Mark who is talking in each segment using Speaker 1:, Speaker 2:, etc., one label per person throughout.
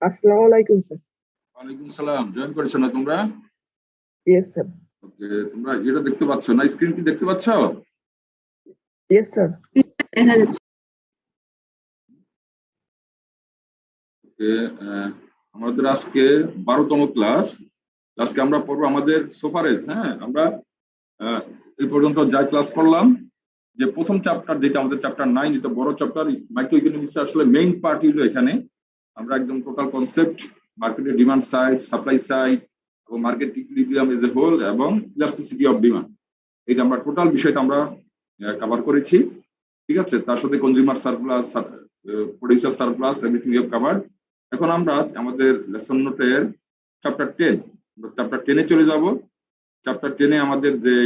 Speaker 1: আসসালামু আলাইকুম স্যার।
Speaker 2: ওয়ালাইকুম সালাম। জয়েন করেছো না তোমরা?
Speaker 1: Yes sir.
Speaker 2: ওকে, তোমরা এটা দেখতে পাচ্ছ না? স্ক্রিন কি দেখতে পাচ্ছ?
Speaker 1: Yes sir.
Speaker 3: দেখা যাচ্ছে।
Speaker 2: ওকে, আমাদের আজকে 12তম ক্লাস। আজকে আমরা পড়বো আমাদের সোফারেজ। হ্যাঁ, আমরা এই পর্যন্ত যা ক্লাস করলাম, যে প্রথম চ্যাপ্টার যেটা আমাদের চ্যাপ্টার 9, এটা বড় চ্যাপ্টার। মাইক্রো ইকোনমিক্স আসলে মেইন পার্ট হলো এখানে। আমরা একদম টোটাল কনসেপ্ট, মার্কেটের ডিমান্ড সাইড, সাপ্লাই সাইড এবং market equilibrium as a whole এবং ইলাস্টিসিটি অফ ডিমান্ড, এটা আমরা টোটাল বিষয়টা আমরা কভার করেছি। ঠিক আছে, তার সাথে consumer surplus, producer surplus, everything you have covered. এখন আমরা আমাদের লেসন নোটের চ্যাপ্টার 10, চ্যাপ্টার 10-এ চলে যাব। চ্যাপ্টার 10-এ আমাদের যে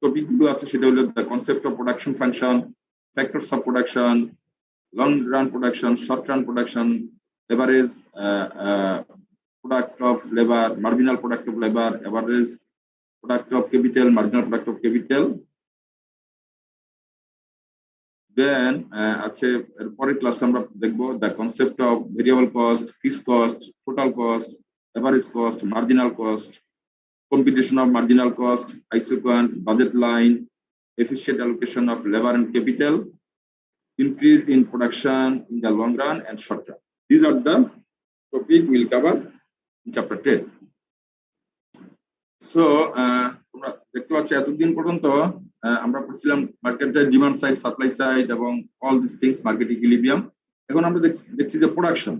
Speaker 2: টপিক গুলো আছে সেটা হলো the concept of production function, factors of production, long run production, short run production, average product of labor, marginal product of labor, average product of capital, marginal product of capital. Then আছে পরের ক্লাসে আমরা দেখব the concept of variable cost, fixed cost, total cost, average cost, marginal cost, computation of marginal cost, isoquant, budget line, efficient allocation of labor and capital, increase in production in the long run and short run. These are the topic we'll cover in chapter 10. So তোমরা দেখতে পাচ্ছ এতদিন পর্যন্ত আমরা পড়ছিলাম মার্কেটের demand side, supply side এবং all this things, market equilibrium. এখন আমরা দেখছি যে প্রোডাকশন,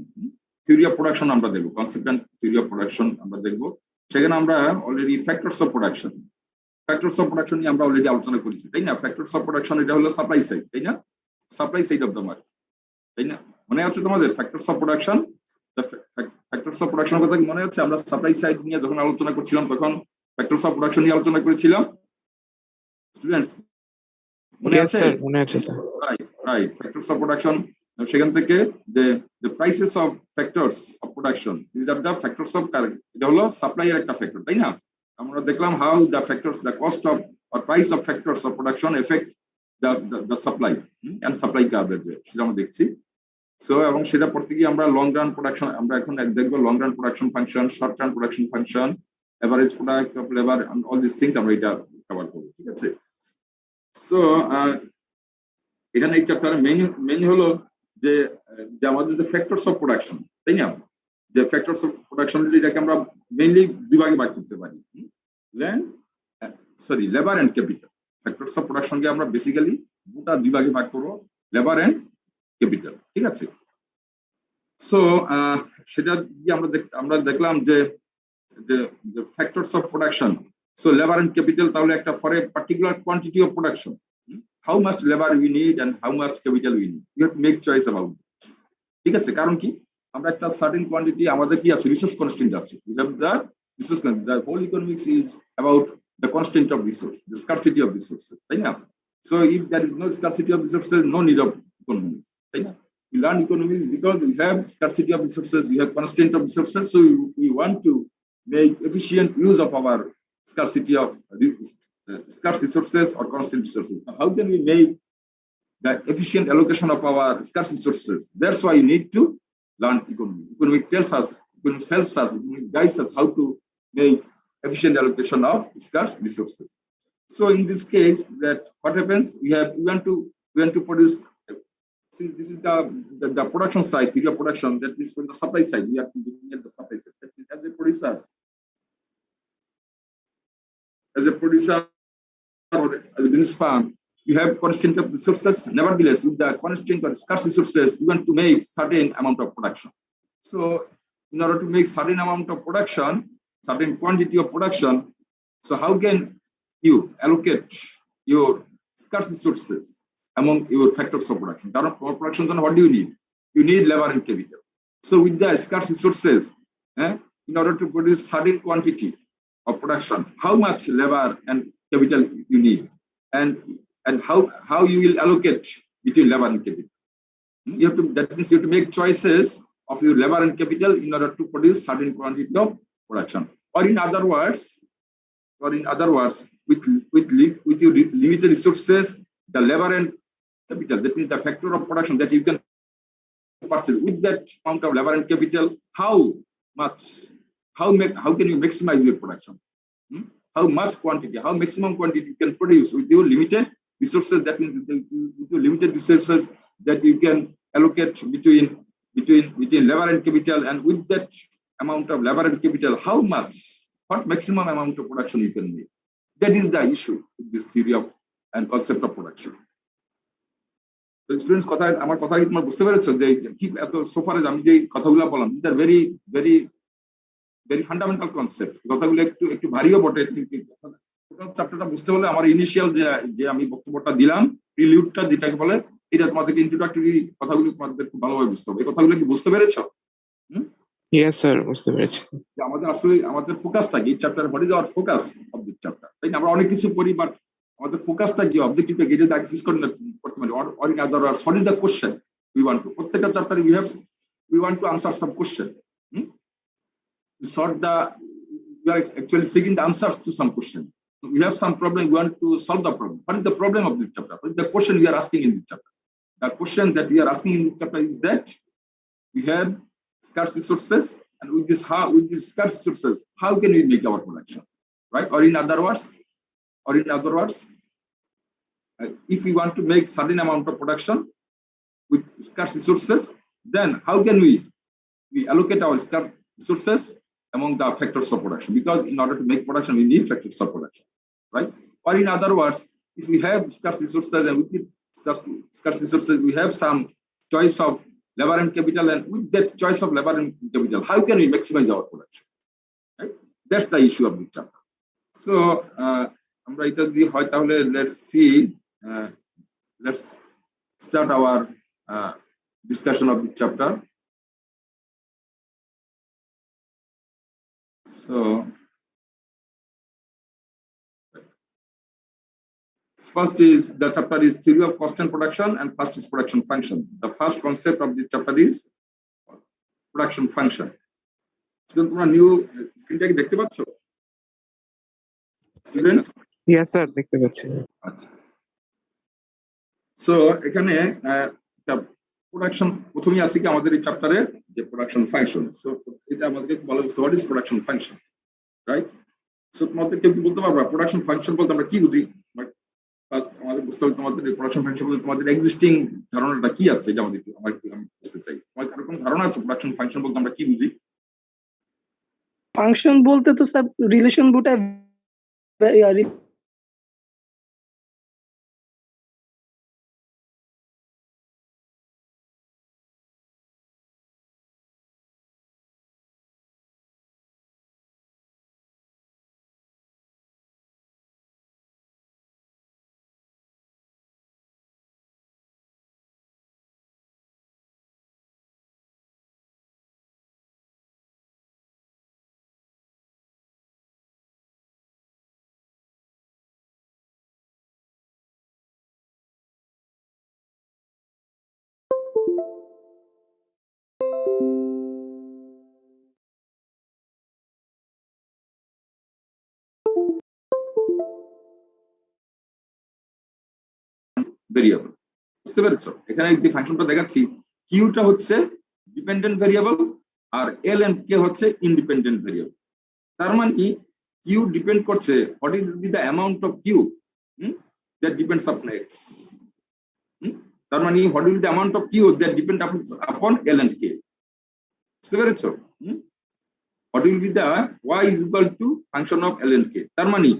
Speaker 2: থিওরি অফ প্রোডাকশন আমরা দেখবো, concept and theory of production আমরা দেখবো। সেখানে আমরা অলরেডি ফ্যাক্টরস অফ প্রোডাকশন নিয়ে আমরা অলরেডি আলোচনা করেছি, তাই না? ফ্যাক্টরস অফ প্রোডাকশন এটা হলো সাপ্লাই সাইড, তাই না? Supply side of the market, তাই না? মনে আছে তোমাদের factors of production? Factors of প্রোডাকশনের কথা কি মনে আছে? আমরা সাপ্লাই সাইড নিয়ে যখন আলোচনা করছিলাম তখন ফ্যাক্টরস অফ প্রোডাকশন নিয়ে আলোচনা করেছিলাম। স্টুডেন্টস মনে আছে?
Speaker 1: মনে আছে sir.
Speaker 2: Right, factors of production. সেখান থেকে the prices of factors of production, these are the factors of, এটা হলো সাপ্লাই এর একটা ফ্যাক্টর, তাই না? আমরা দেখলাম how the factors, the cost of or price of factors of production affect the supply and supply curve, সেটা আমরা দেখছি। সো এবং সেটা পড়তে গিয়ে আমরা লং রান প্রোডাকশন, আমরা এখন দেখবো long run production function, short run production function, average product of labour, all this things আমরা এটা কভার করবো। ঠিক আছে, সো এখানে এই চ্যাপ্টারে মেইন হলো যে আমাদের যে ফ্যাক্টরস অফ প্রোডাকশন, তাই না? যে ফ্যাক্টরস অফ প্রোডাকশন এটাকে আমরা মেইনলি দুই ভাগে ভাগ করতে পারি, labour and capital. Factors of প্রোডাকশনকে আমরা বেসিক্যালি দুটা দুই ভাগে ভাগ করবো, লেবার এন্ড ক্যাপিটাল। ঠিক আছে, সো সেটা দিয়ে আমরা দেখলাম যে factors of production, so labour and capital তাহলে একটা for a particular quantity of production, how much labor we need and how much capital we need, you have to make choice about it. ঠিক আছে, কারণ কি আমরা একটা certain quantity, আমাদের কি আছে, রিসোর্স কনস্ট্যান্ট আছে, we have the resource constraint. The whole economics is about the constraint of resource, the scarcity of resources, তাই না? So if there is no scarcity of resources, no need of economics, তাই না? We learn economics because we have scarcity of resources, we have constraint of resources, so we want to make efficient use of our scarcity of scarce resources or constant resources. How can we make the efficient allocation of our scarce resources? That's why you need to learn economics. Economics tells us, economics helps us, economics guides us how to make efficient allocation of scarce resources. So in this case, that what happens? We want to produce. Since this is the production side, theory of production, that is from the supply side. We have to look at the supply side. That is, as a producer or as a business firm, you have constraint of resources. Nevertheless, with the constraint or scarce resources, you want to make certain amount of production. So in order to make certain amount of production, certain quantity of production, so how can you allocate your scarce resources among your factors of production? For production, then what do you need? You need labor and capital. So with the scarce resources, in order to produce certain quantity of production, how much labor and capital you need, and how you will allocate between labor and capital. You have to, that means you have to make choices of your labor and capital in order to produce certain quantity of production. Or in other words, with your limited resources, the labor and capital, that means the factor of production that you can purchase. With that amount of labor and capital, how can you maximize your production? How much quantity, how maximum quantity you can produce with your limited resources that you can allocate between labor and capital, and with that amount of labor and capital, what maximum amount of production you can make. That is the issue with this theory of and concept of production. So students, আমার কথা কি তোমরা বুঝতে পেরেছো যে কি এত so far as আমি যে কথাগুলো বললাম, these are very very very fundamental concept. কথাগুলো একটু ভারীও বটে। চ্যাপ্টারটা বুঝতে হলে আমার ইনিশিয়াল যে আমি বক্তব্যটা দিলাম, প্রিলিউডটা যেটাকে বলে, এটা তোমাদেরকে ইন্ট্রোডাক্টরি কথাগুলো তোমাদের খুব ভালোভাবে বুঝতে হবে। এই কথাগুলো কি বুঝতে পেরেছো?
Speaker 1: Yes, sir. বুঝতে পেরেছি।
Speaker 2: আমাদের আসলে আমাদের ফোকাসটা কি chapter, what is our focus of this chapter? তাই না, আমরা অনেক কিছু করি, বাট আমাদের ফোকাসটা কি, অবজেক্টিভটা কি, এটা ফিক্স করতে পারি। Or in other words, what is the question we want to, প্রত্যেকটা চ্যাপ্টারে we want to answer some question. We are actually seeking the answers to some question. We have some problem, we want to solve the problem. What is the problem of this chapter? What is the question we are asking in this chapter? The question that we are asking in this chapter is that we have scarce resources, and with these scarce resources, how can we make our production, right? Or in other words, if we want to make certain amount of production with scarce resources, then how can we allocate our scarce resources among the factors of production? Because in order to make production, we need factors of production, right? Or in other words, if we have scarce resources, and with the scarce resources, we have some choice of labor and capital, and with that choice of labor and capital, how can we maximize our production, right? That's the issue of the chapter. So আমরা এটা দিয়ে হয় তাহলে let's start our discussion of the chapter. So first is the chapter is theory of cost and production, and first is production function. The first concept of the chapter is production function. Students, তোমরা new স্ক্রিনটা কি দেখতে পাচ্ছ? Students?
Speaker 1: Yes, sir. দেখতে পাচ্ছি।
Speaker 2: আচ্ছা। So এখানে production প্রথমেই আছে কি আমাদের এই চ্যাপ্টারে, যে প্রোডাকশন ফাংশন। সো এটা আমাদেরকে বলা হচ্ছে what is production function, right? So তোমাদের কেউ কি বলতে পারবা প্রোডাকশন ফাংশন বলতে আমরা কি বুঝি? ফার্স্ট আমাদের বুঝতে হবে তোমাদের এই প্রোডাকশন ফাংশন বলতে তোমাদের এক্সিস্টিং ধারণাটা কি আছে, এটা আমি বুঝতে চাই। তোমার কারো কোনো ধারণা আছে প্রোডাকশন ফাংশন বলতে আমরা কি বুঝি?
Speaker 3: ফাংশন বলতে তো স্যার রিলেশন বুটা
Speaker 2: ভেরিয়েবল। বুঝতে পেরেছো? এখানে যে ফাংশনটা দেখাচ্ছি, কিউটা হচ্ছে ডিপেন্ডেন্ট ভেরিয়েবল আর এল এন্ড কে হচ্ছে ইন্ডিপেন্ডেন্ট ভেরিয়েবল। তার মানে কিউ ডিপেন্ড করছে what is be the amount of Q that depends upon X. তার মানে what is the amount of Q that depend upon L and K. বুঝতে পেরেছো? What will be the Y is equal to function of L and K. তার মানে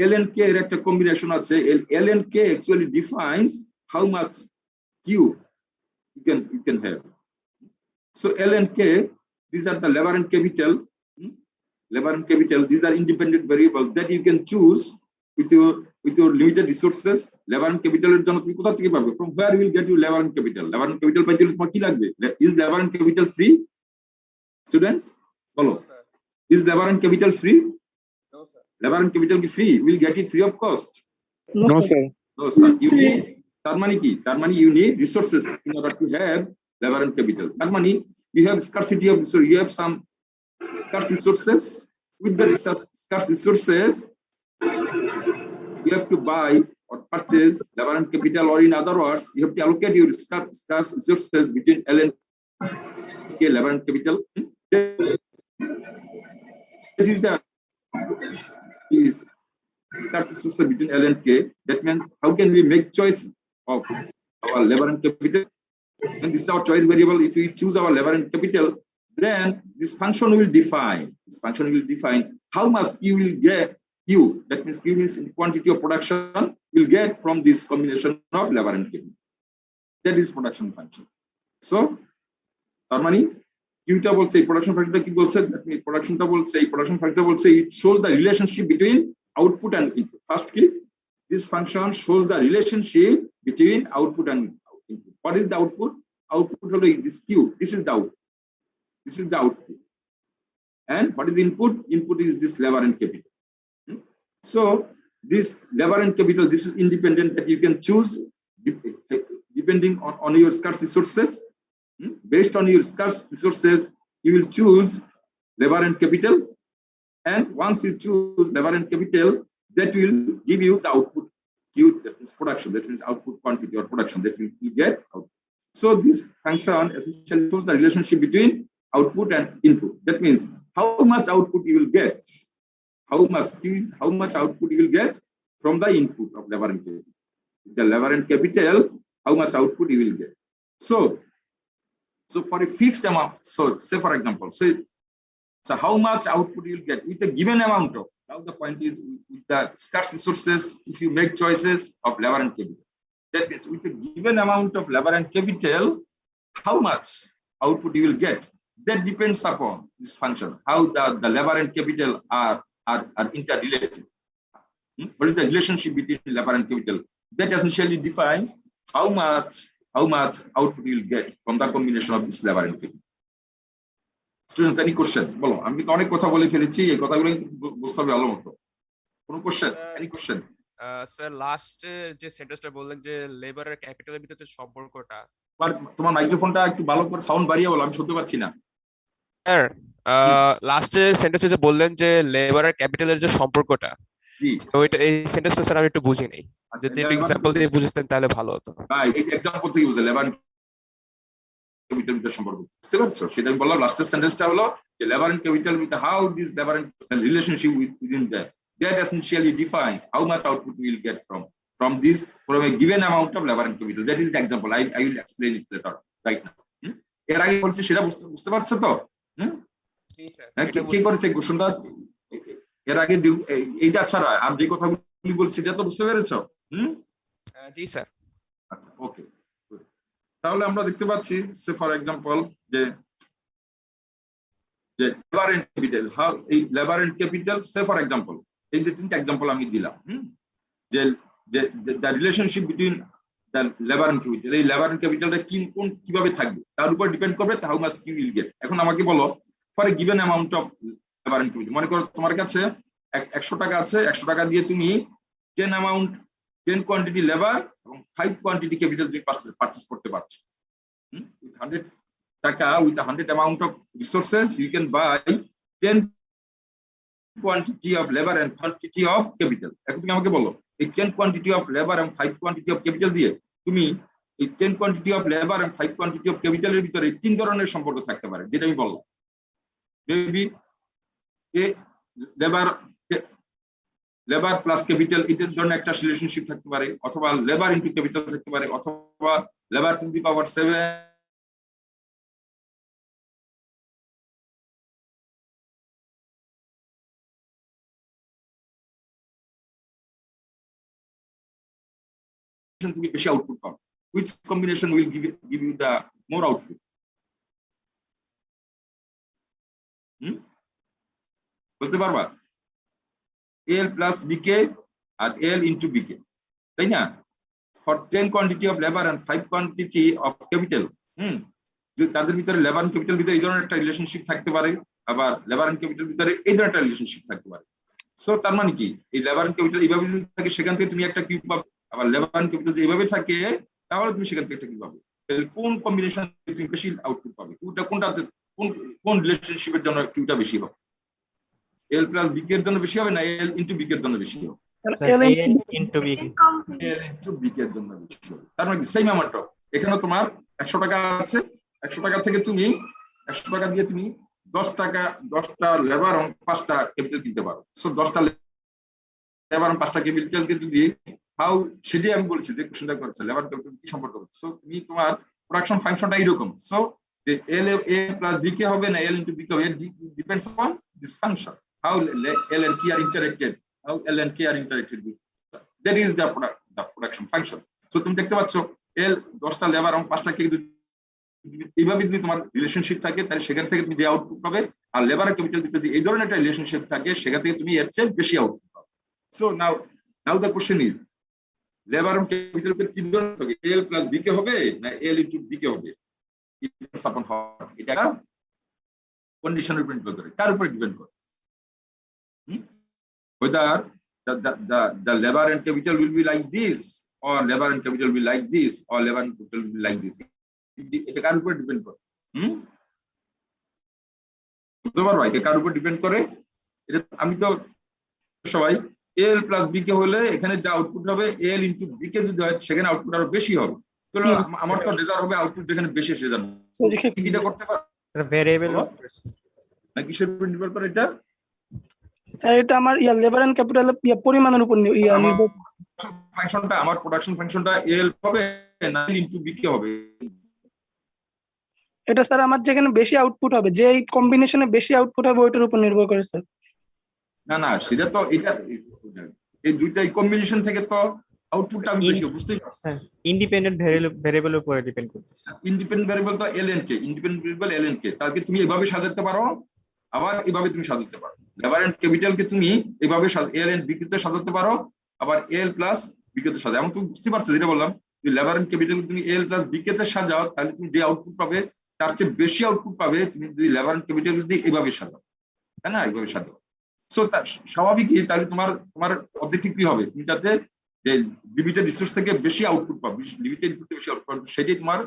Speaker 2: L and K এর একটা combination আছে। L and K actually defines how much Q you can have. So L and K, these are the labor and capital. These are independent variables that you can choose with your limited resources. Labor and capital এর জন্য তুমি কোথা থেকে পাবে? From where you will get your labor and capital? Labor and capital পাইতে তোমার কি লাগবে? Is labor and capital free? Students, বলো। Is labor and capital free? Labor and capital is free. We'll get it free of cost.
Speaker 1: No, sir.
Speaker 2: No, sir. You need তার মানে কি? তার মানে you need resources in order to have labor and capital. তার মানে you have scarcity of resources. You have some scarce resources. With the scarce resources, you have to buy or purchase labor and capital, or in other words, you have to allocate your scarce resources between L and K labor and capital. That is the is scarcity source between L and K. That means how can we make choice of our labor and capital? And this is our choice variable. If we choose our labor and capital, then this function will define. This function will define how much you will get. Q, that means Q means quantity of production, will get from this combination of labor and capital. That is production function. So, Tarmani, Qটা বলছে production factor কি বলছে? That means productionটা বলছে production factor বলছে it shows the relationship between output and input. First key, this function shows the relationship between output and input. What is the output? Output হলো this Q. This is the output. This is the output. And what is input? Input is this labor and capital. So this labor and capital, this is independent that you can choose depending on your scarce resources. Based on your scarce resources, you will choose labor and capital. And once you choose labor and capital, that will give you the output. That is production. That means output quantity or production that you get out. So this function essentially shows the relationship between output and input. That means how much output you will get. How much output you will get from the input of labor and capital. The labor and capital, how much output you will get. So for a fixed amount, so say for example, so how much output you will get with a given amount of, now the point is with the scarce resources, if you make choices of labor and capital. That is with a given amount of labor and capital, how much output you will get. That depends upon this function, how the labor and capital are interrelated. What is the relationship between labor and capital? That essentially defines how much output you will get from the combination of this labor and capital. Students, any question? বলো, আমি তো অনেক কথা বলে ফেলেছি, এই কথাগুলো বুঝতে হবে ভালো মতো। কোনো question? Any question?
Speaker 4: Sir last যে সেন্টেন্সটা বললেন যে লেবার আর ক্যাপিটালের ভিতরে সম্পর্কটা,
Speaker 2: তোমার মাইক্রোফোনটা একটু ভালো করে সাউন্ড বাড়িয়ে বলো, আমি শুনতে পাচ্ছি না।
Speaker 4: স্যার লাস্টের সেন্টেন্সে যে বললেন যে লেবার আর ক্যাপিটালের যে সম্পর্কটা, ওইটা এই সেন্টেন্সটা স্যার আমি একটু বুঝি নাই, যদি একটু এক্সাম্পল দিয়ে বুঝতেন তাহলে ভালো হতো।
Speaker 2: হ্যাঁ, এই এক্সাম্পল থেকে বুঝলে লেবার ক্যাপিটাল ভিতরে সম্পর্ক বুঝতে পারছো? সেটা আমি বললাম। লাস্টের সেন্টেন্সটা হলো যে labour and capital with how this labour and relationship within that essentially defines how much output we will get from a given amount of labor and capital. That is the example. I will explain it later right now. এর আগে বলছি সেটা বুঝতে পারছো তো?
Speaker 4: জি sir.
Speaker 2: কি করেছে কোশ্চেনটা? এর আগে এইটা ছাড়া আর যে কথাগুলি বলছি সেটা তো বুঝতে পেরেছো?
Speaker 4: জি স্যার।
Speaker 2: ওকে, তাহলে আমরা দেখতে পাচ্ছি সে ফর এক্সাম্পল যে লেবার এন্ড ক্যাপিটাল, হাউ এই labour and capital say for example, এই যে তিনটা এক্সাম্পল আমি দিলাম, যে the relationship between the labour and capital, এই লেবার এন্ড ক্যাপিটালটা কিভাবে থাকবে তার উপর ডিপেন্ড করবে how much you will get. এখন আমাকে বলো for a given amount of labour and capital, মনে করো তোমার কাছে 100 টাকা আছে, 100 টাকা দিয়ে তুমি 10 কোয়ান্টিটি লেবার এবং 5 কোয়ান্টিটি ক্যাপিটাল তুমি পারচেজ করতে পারছো। With 100 টাকা, with 100 amount of resources, you can buy 10 quantity of labor and quantity of capital. এখন তুমি আমাকে বলো এই 10 quantity of labor and 5 quantity of capital দিয়ে তুমি এই 10 quantity of labor and 5 quantity of capital এর ভিতরে তিন ধরনের সম্পর্ক থাকতে পারে, যেটা আমি বললাম। মেবি লেবার প্লাস ক্যাপিটাল এটার জন্য একটা রিলেশনশিপ থাকতে পারে, অথবা লেবার ইনটু ক্যাপিটাল থাকতে পারে, অথবা লেবার টু দি পাওয়ার 7 তুমি বেশি আউটপুট পাও। Which combination will give you the more output? বলতে পারবা? L plus BK আর L into BK, তাই না? For 10 quantity of labor and 5 quantity of capital, যে তাদের ভিতরে লেবার এন্ড ক্যাপিটাল ভিতরে এই ধরনের একটা রিলেশনশিপ থাকতে পারে, আবার লেবার এন্ড ক্যাপিটাল ভিতরে এই ধরনের একটা রিলেশনশিপ থাকতে পারে। সো তার মানে কি, এই লেবার এন্ড ক্যাপিটাল এইভাবে যদি থাকে সেখান থেকে তুমি একটা কিউ পাবে, আবার লেবার এন্ড ক্যাপিটাল এইভাবে থাকে তাহলে তুমি সেখান থেকে একটা কিউ পাবে। তাহলে কোন কম্বিনেশন তুমি বেশি আউটপুট পাবে, কোনটাতে কোন রিলেশনশিপের জন্য কিউটা বেশি হবে? L plus BK এর জন্য বেশি হবে না L into BK এর জন্য বেশি হবে?
Speaker 3: L into BK
Speaker 2: এর জন্য বেশি হবে। তার মানে সেম অ্যামাউন্ট অফ, এখানে তোমার 100 টাকা আছে, 100 টাকা থেকে তুমি 100 টাকা দিয়ে তুমি 10টা লেবার এবং 5টা ক্যাপিটাল কিনতে পারো। সো 10টা লেবার এবং 5টা ক্যাপিটাল কিন্তু দিয়ে হাউ সেটাই আমি বলছি যে কোশ্চেনটা করছে লেবার ক্যাপিটাল কি সম্পর্ক করছে। সো তুমি তোমার প্রোডাকশন ফাংশনটা এরকম। So L A plus B K হবে না এল ইনটু বি কে হবে, depends on this function how L and K are interacted, how L and K are interacted with that is the production function. So তুমি দেখতে পাচ্ছ এল 10টা labour এবং 5টা কে এইভাবে যদি তোমার রিলেশনশিপ থাকে তাহলে সেখান থেকে তুমি যে আউটপুট পাবে, আর লেবার আর ক্যাপিটাল যদি এই ধরনের একটা রিলেশনশিপ থাকে সেখান থেকে তুমি এর চেয়ে বেশি আউটপুট পাবে। So now the question is labour এবং ক্যাপিটাল কি ধরনের থাকে, এল প্লাস বি কে হবে না এল ইনটু বি কে হবে? ডিপেন্ডস আপন হাউ, এটা কন্ডিশনের উপর ডিপেন্ড করে, কার উপর ডিপেন্ড করে? whether the labor and capital will be like this or labor and capital will be like this or labor and capital will be like this, এটা কার উপর depend করে? বুঝতে পারো এটা কার উপর ডিপেন্ড করে? এটা আমি তো সবাই এল প্লাস বি কে হলে এখানে যা আউটপুট হবে এল ইনটু বি কে যদি হয় সেখানে আউটপুট আরো বেশি হবে। তো আমার তো রেজাল্ট হবে আউটপুট যেখানে বেশি সে জানো এটা করতে পারো
Speaker 3: ভেরিয়েবল
Speaker 2: না কিসের উপর নির্ভর করে এটা?
Speaker 5: স্যার এটা আমার লেবার এন্ড ক্যাপিটাল পরিমাণের উপর
Speaker 2: ফাংশনটা আমার প্রোডাকশন ফাংশনটা এল হবে না এল ইনটু বি কে হবে?
Speaker 5: এটা স্যার আমার যেখানে বেশি আউটপুট হবে, যে কম্বিনেশনে বেশি আউটপুট হবে ওইটার উপর নির্ভর করে স্যার।
Speaker 2: না সেটা তো এটা এই দুইটাই কম্বিনেশন থেকে তো আউটপুটটা আমি বেশি বুঝতেই পারছি।
Speaker 3: স্যার ইন্ডিপেন্ডেন্ট ভেরিয়েবলের উপর ডিপেন্ড করতেছে।
Speaker 2: ইন্ডিপেন্ডেন্ট ভেরিয়েবল তো L and K, independent variable L and K, তাকে তুমি এভাবে সাজাতে পারো আবার এভাবে তুমি সাজাতে পারো। লেবার এন্ড ক্যাপিটাল কে তুমি এভাবে এল এন্ড বি কে সাজাতে পারো আবার এল প্লাস বি কে সাজাও। এবং তুমি বুঝতে পারছো যেটা বললাম, যদি লেবার এন্ড ক্যাপিটাল তুমি এল প্লাস বি কে সাজাও তাহলে তুমি যে আউটপুট পাবে তার চেয়ে বেশি আউটপুট পাবে তুমি যদি লেবার এন্ড ক্যাপিটাল যদি এভাবে সাজাও, তাই না? এইভাবে সাজাও। সো স্বাভাবিকই তাহলে তোমার অবজেক্টিভ কি হবে? তুমি যাতে যে লিমিটেড রিসোর্স থেকে বেশি আউটপুট পাবে, লিমিটেড ইনপুট থেকে বেশি আউটপুট পাবে, সেটাই তোমার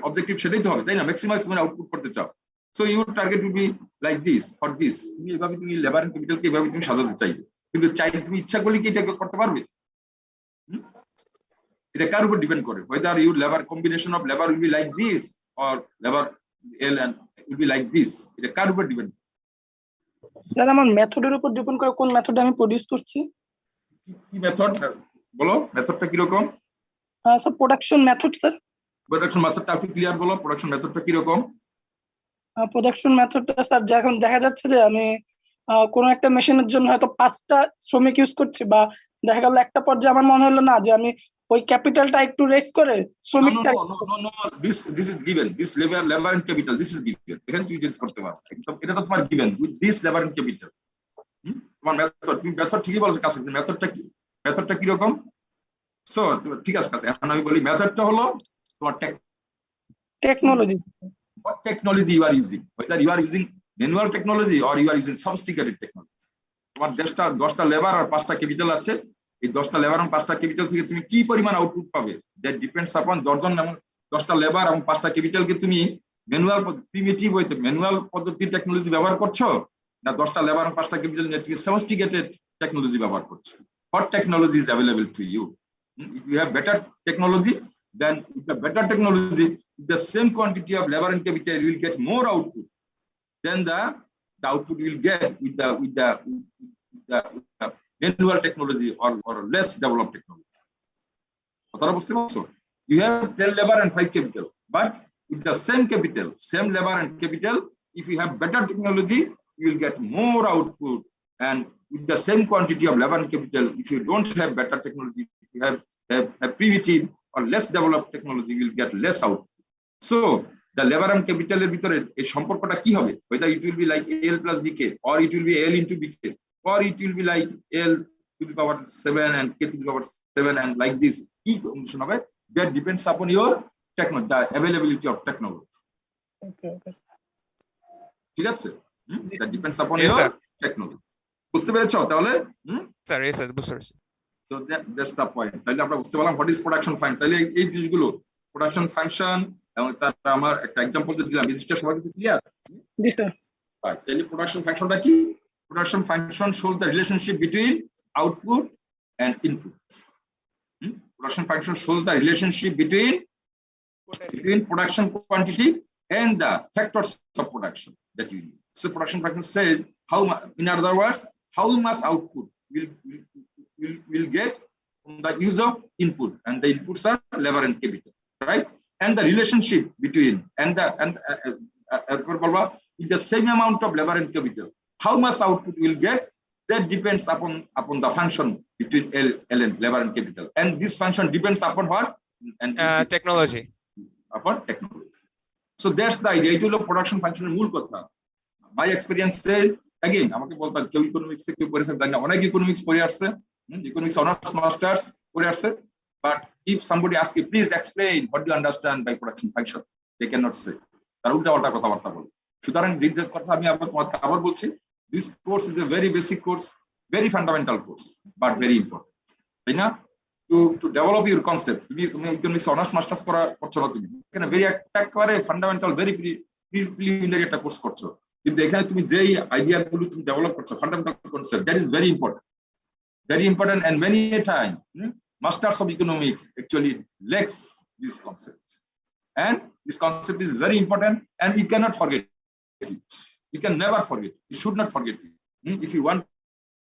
Speaker 2: অবজেক্টিভ, সেটাই তো হবে, তাই না? ম্যাক্সিমাইজ তুমি আউটপুট করতে চাও। So your target will be like this for this. তুমি এভাবে তুমি লেবার এন্ড ক্যাপিটালকে এভাবে তুমি সাজাতে চাইবে, কিন্তু চাইলে তুমি ইচ্ছা করলে কি এটা করতে পারবে? এটা কার উপর ডিপেন্ড করে? whether your labor combination of labor will be like this or labor L and will be like this, এটা কার উপর ডিপেন্ড?
Speaker 5: স্যার আমার মেথডের উপর ডিপেন্ড করে কোন মেথডে আমি প্রডিউস করছি।
Speaker 2: কি মেথড বলো? মেথডটা কি রকম?
Speaker 5: Sir production method. Sir
Speaker 2: production মেথডটা একটু ক্লিয়ার বলো, প্রোডাকশন মেথডটা কি রকম?
Speaker 5: প্রোডাকশন মেথডটা স্যার যখন দেখা যাচ্ছে যে আমি কোন একটা মেশিনের জন্য হয়তো 5টা শ্রমিক ইউজ করছি, বা দেখা গেল একটা পর্যায়ে আমার মনে হলো না যে আমি ওই ক্যাপিটালটা একটু রেস করে শ্রমিকটা
Speaker 2: this is given, this labor and capital, this is given, এখানে তুমি চেঞ্জ করতে পারো, এটা তো তোমার given with this labor and capital। তোমার মেথড, তুমি মেথড ঠিকই বলছো, কাছে মেথডটা কি রকম? সো ঠিক আছে কাছে, এখন আমি বলি মেথডটা হলো তোমার
Speaker 5: technology.
Speaker 2: what technology you are using, whether you are using manual technology or you are using sophisticated technology। তোমার 10টা লেবার আর 5টা ক্যাপিটাল আছে, এই 10টা লেবার এবং 5টা ক্যাপিটাল থেকে তুমি কি পরিমাণ আউটপুট পাবে দ্যাট ডিপেন্ডস আপন 10টা লেবার এবং 5টা ক্যাপিটালকে তুমি ম্যানুয়াল প্রিমিটিভ ওয়েতে ম্যানুয়াল পদ্ধতির টেকনোলজি ব্যবহার করছো না 10টা লেবার এবং 5টা ক্যাপিটাল নিয়ে তুমি সফিস্টিকেটেড টেকনোলজি ব্যবহার করছো। what technology is available to you? If you have better technology, then with the better technology, the same quantity of labor and capital, you will get more output than the output you will get with the manual technology or less developed technology. You have 10 labor and 5 capital, but with the same capital, same labor and capital, if you have better technology, you will get more output, and with the same quantity of labor and capital, if you don't have better technology, if you have primitive or less developed technology, you will get less output. So the labor and capital এর ভিতরে এই সম্পর্কটা কি হবে? whether it will be like L plus BK or it will be L into BK or it will be like L to the power 7 and K to the power 7 and like this, কি condition হবে? that depends upon your technology, the availability of technology.
Speaker 5: Okay.
Speaker 2: ঠিক আছে? that depends upon your technology. বুঝতে পেরেছো তাহলে?
Speaker 4: Sir এই sir বুঝতে পেরেছি।
Speaker 2: So that's the point. তাহলে আমরা বুঝতে পারলাম what is production function। তাহলে এই জিনিসগুলো প্রোডাকশন ফাংশন এবং তার আমার একটা एग्जांपल দিলাম, জিনিসটা সবাই কিছু ক্লিয়ার?
Speaker 5: জি স্যার।
Speaker 2: তাহলে প্রোডাকশন ফাংশনটা কি? Production function shows the relationship between output and input. Production function shows the relationship between between production quantity and the factors of production that you need. So production factor says how much, in other words, how much output will get from the use of input, and the inputs are labor and capital, right? And the relationship between with the same amount of labor and capital, how much output will get, that depends upon the function between L and labor and capital, and this function depends upon what? And
Speaker 4: technology.
Speaker 2: Upon technology. So that's the idea. It will production function মূল কথা. My experience says, again, আমাকে বলতাম কেউ economics থেকে পড়ে ফেলতে না, অনেক ইকোনমিক্স পড়ে আসছে, ইকোনমিক্স অনার্স মাস্টার্স পড়ে আসছে, but if somebody asks you, please explain what do you understand by production function, they cannot say. তার উল্টা পাল্টা কথাবার্তা বলে। সুতরাং যে কথা আমি আবার বলছি, this course is a very basic course, very fundamental course, but very important. তাই না? To develop your concept, তুমি ইকোনমিক্স অনার্স মাস্টার্স করছো না, তুমি এখানে ভেরি একেবারে ফান্ডামেন্টাল ভেরি প্রিলিমিনারি একটা কোর্স করছো, কিন্তু এখানে তুমি যেই আইডিয়া গুলো তুমি ডেভেলপ করছো, fundamental concept, that is very important, and many a time masters of economics actually lacks this concept, and this concept is very important, and you cannot forget it. You can never forget. You should not forget it. If you want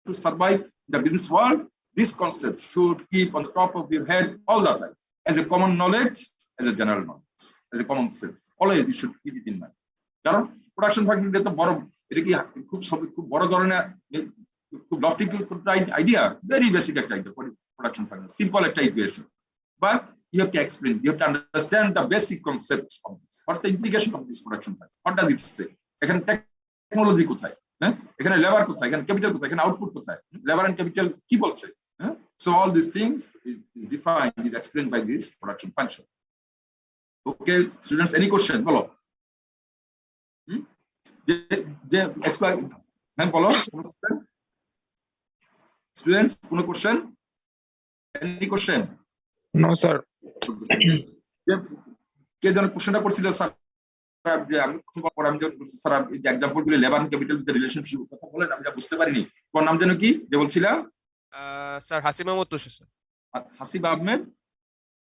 Speaker 2: to survive the business world, this concept should keep on the top of your head all the time, as a common knowledge, as a general knowledge, as a common sense. Always you should keep it in mind. কারণ production function এটা বড়, এটা কি খুব বড় ধরনের খুব lofty idea, very basic একটা আইডিয়া প্রোডাকশন ফাংশন, সিম্পল একটা equation, but you have to explain, you have to understand the basic concepts of this. What's the implication of this production factor? What does it say? এখানে technology কোথায়, এখানে labour কোথায়, এখানে capital কোথায়, এখানে output কোথায়, labour and capital কি বলছে? So all these things is defined, is explained by this production function. Okay, students, any question? Bolo. Explain. Bolo. Students, কোনো question? Any question?
Speaker 1: No, sir.
Speaker 2: কে যেন কোশ্চেনটা করছিল স্যার, যে আমি বলছি স্যার এই যে এক্সাম্পল গুলো labour and capital with relationship কথা বলেন, আমি বুঝতে পারিনি। তোমার নাম যেন কি যে বলছিলাম?
Speaker 4: স্যার হাসিম আহমদ তুষার স্যার।
Speaker 2: হাসিব আহমেদ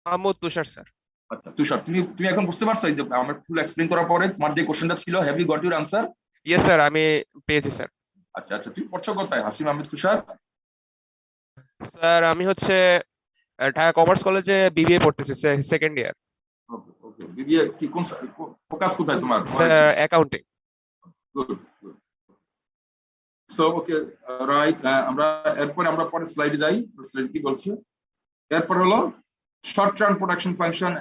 Speaker 4: আহমদ তুষার স্যার।
Speaker 2: আচ্ছা তুষার, তুমি এখন বুঝতে পারছো যে আমরা ফুল এক্সপ্লেইন করার পরে তোমার যে কোশ্চেনটা ছিল, have you got your answer?
Speaker 4: Yes sir, আমি পেয়েছি স্যার।
Speaker 2: আচ্ছা তুমি পড়ছো কোথায় হাসিম আহমেদ তুষার?
Speaker 4: স্যার আমি হচ্ছে ঢাকা কমার্স কলেজে বিবিএ পড়তেছি, সেকেন্ড ইয়ার।
Speaker 2: ওকে, বিবিএ কি কোন ফোকাস কোথায় তোমার?
Speaker 4: Sir accounting.
Speaker 2: Good. So okay right, আমরা পরের স্লাইডে যাই। স্লাইড কি বলছে? এরপর হলো short run production function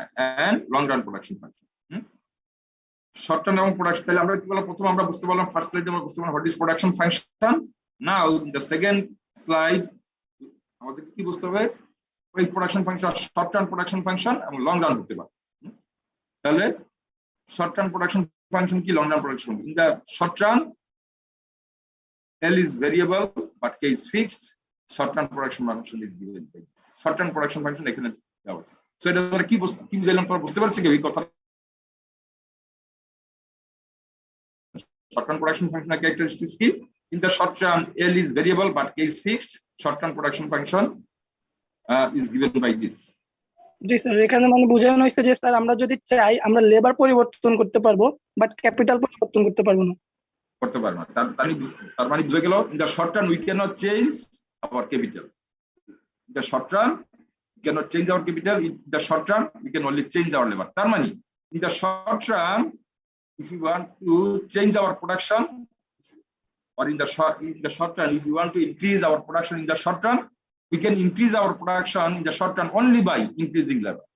Speaker 2: and long run production function. Short run এবং প্রোডাকশন, তাহলে আমরা কি বললাম? প্রথমে আমরা বুঝতে পারলাম, ফার্স্ট স্লাইডে আমরা বুঝতে পারলাম what is production function. Now in the second slide আমাদের কি বুঝতে হবে? ওই production function short run production function এবং লং রান হতে পারে। তাহলে শর্ট রান প্রোডাকশন ফাংশন কি, long run production? In the short run L is variable but K is fixed. Short run production function is given by this. Short run production function এখানে দেওয়া আছে। So এটা আমরা কি বুঝলাম, তোমরা বুঝতে পারছো কি এই কথা? Short run production function characteristics কি? In the short run L is variable but K is fixed. Short run production function is given by this.
Speaker 5: G sir, এখানে মানে বোঝানো হয়েছে যে স্যার আমরা যদি চাই আমরা লেবার পরিবর্তন করতে পারবো, বাট ক্যাপিটাল পরিবর্তন করতে পারবো না।
Speaker 2: করতে পারবো না, তার মানে বুঝে গেল in the short run we can't change our capital. In the short run we can't change our capital, in the short run we can only change our labour. তার মানে in the short run if you want to change our production, or in the short run if you want to increase our production in the short run, we can increase our production in the short run only by increasing labor.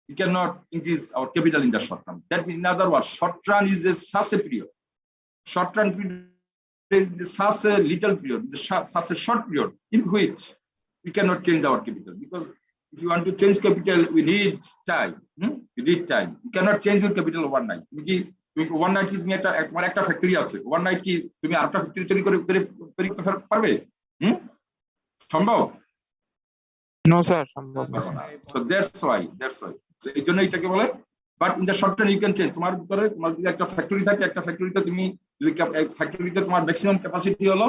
Speaker 2: We cannot increase our capital in the short run. That means, in other words, short run is such a period. Short run period is such a little period, such a short period in which we cannot change our capital, because if you want to change capital we need time. We need time. You cannot change your capital overnight. তুমি overnight কি তুমি তোমার একটা factory আছে, overnight কি তুমি আরেকটা factory তৈরি করতে পারবে? সম্ভব?
Speaker 1: No, sir. সম্ভব না।
Speaker 2: So that's why so এই জন্য এটাকে বলে but in the short run you can change. তোমার ভিতরে তোমার যদি একটা ফ্যাক্টরি থাকে, একটা ফ্যাক্টরিতে তুমি যদি ফ্যাক্টরিতে তোমার ম্যাক্সিমাম ক্যাপাসিটি হলো,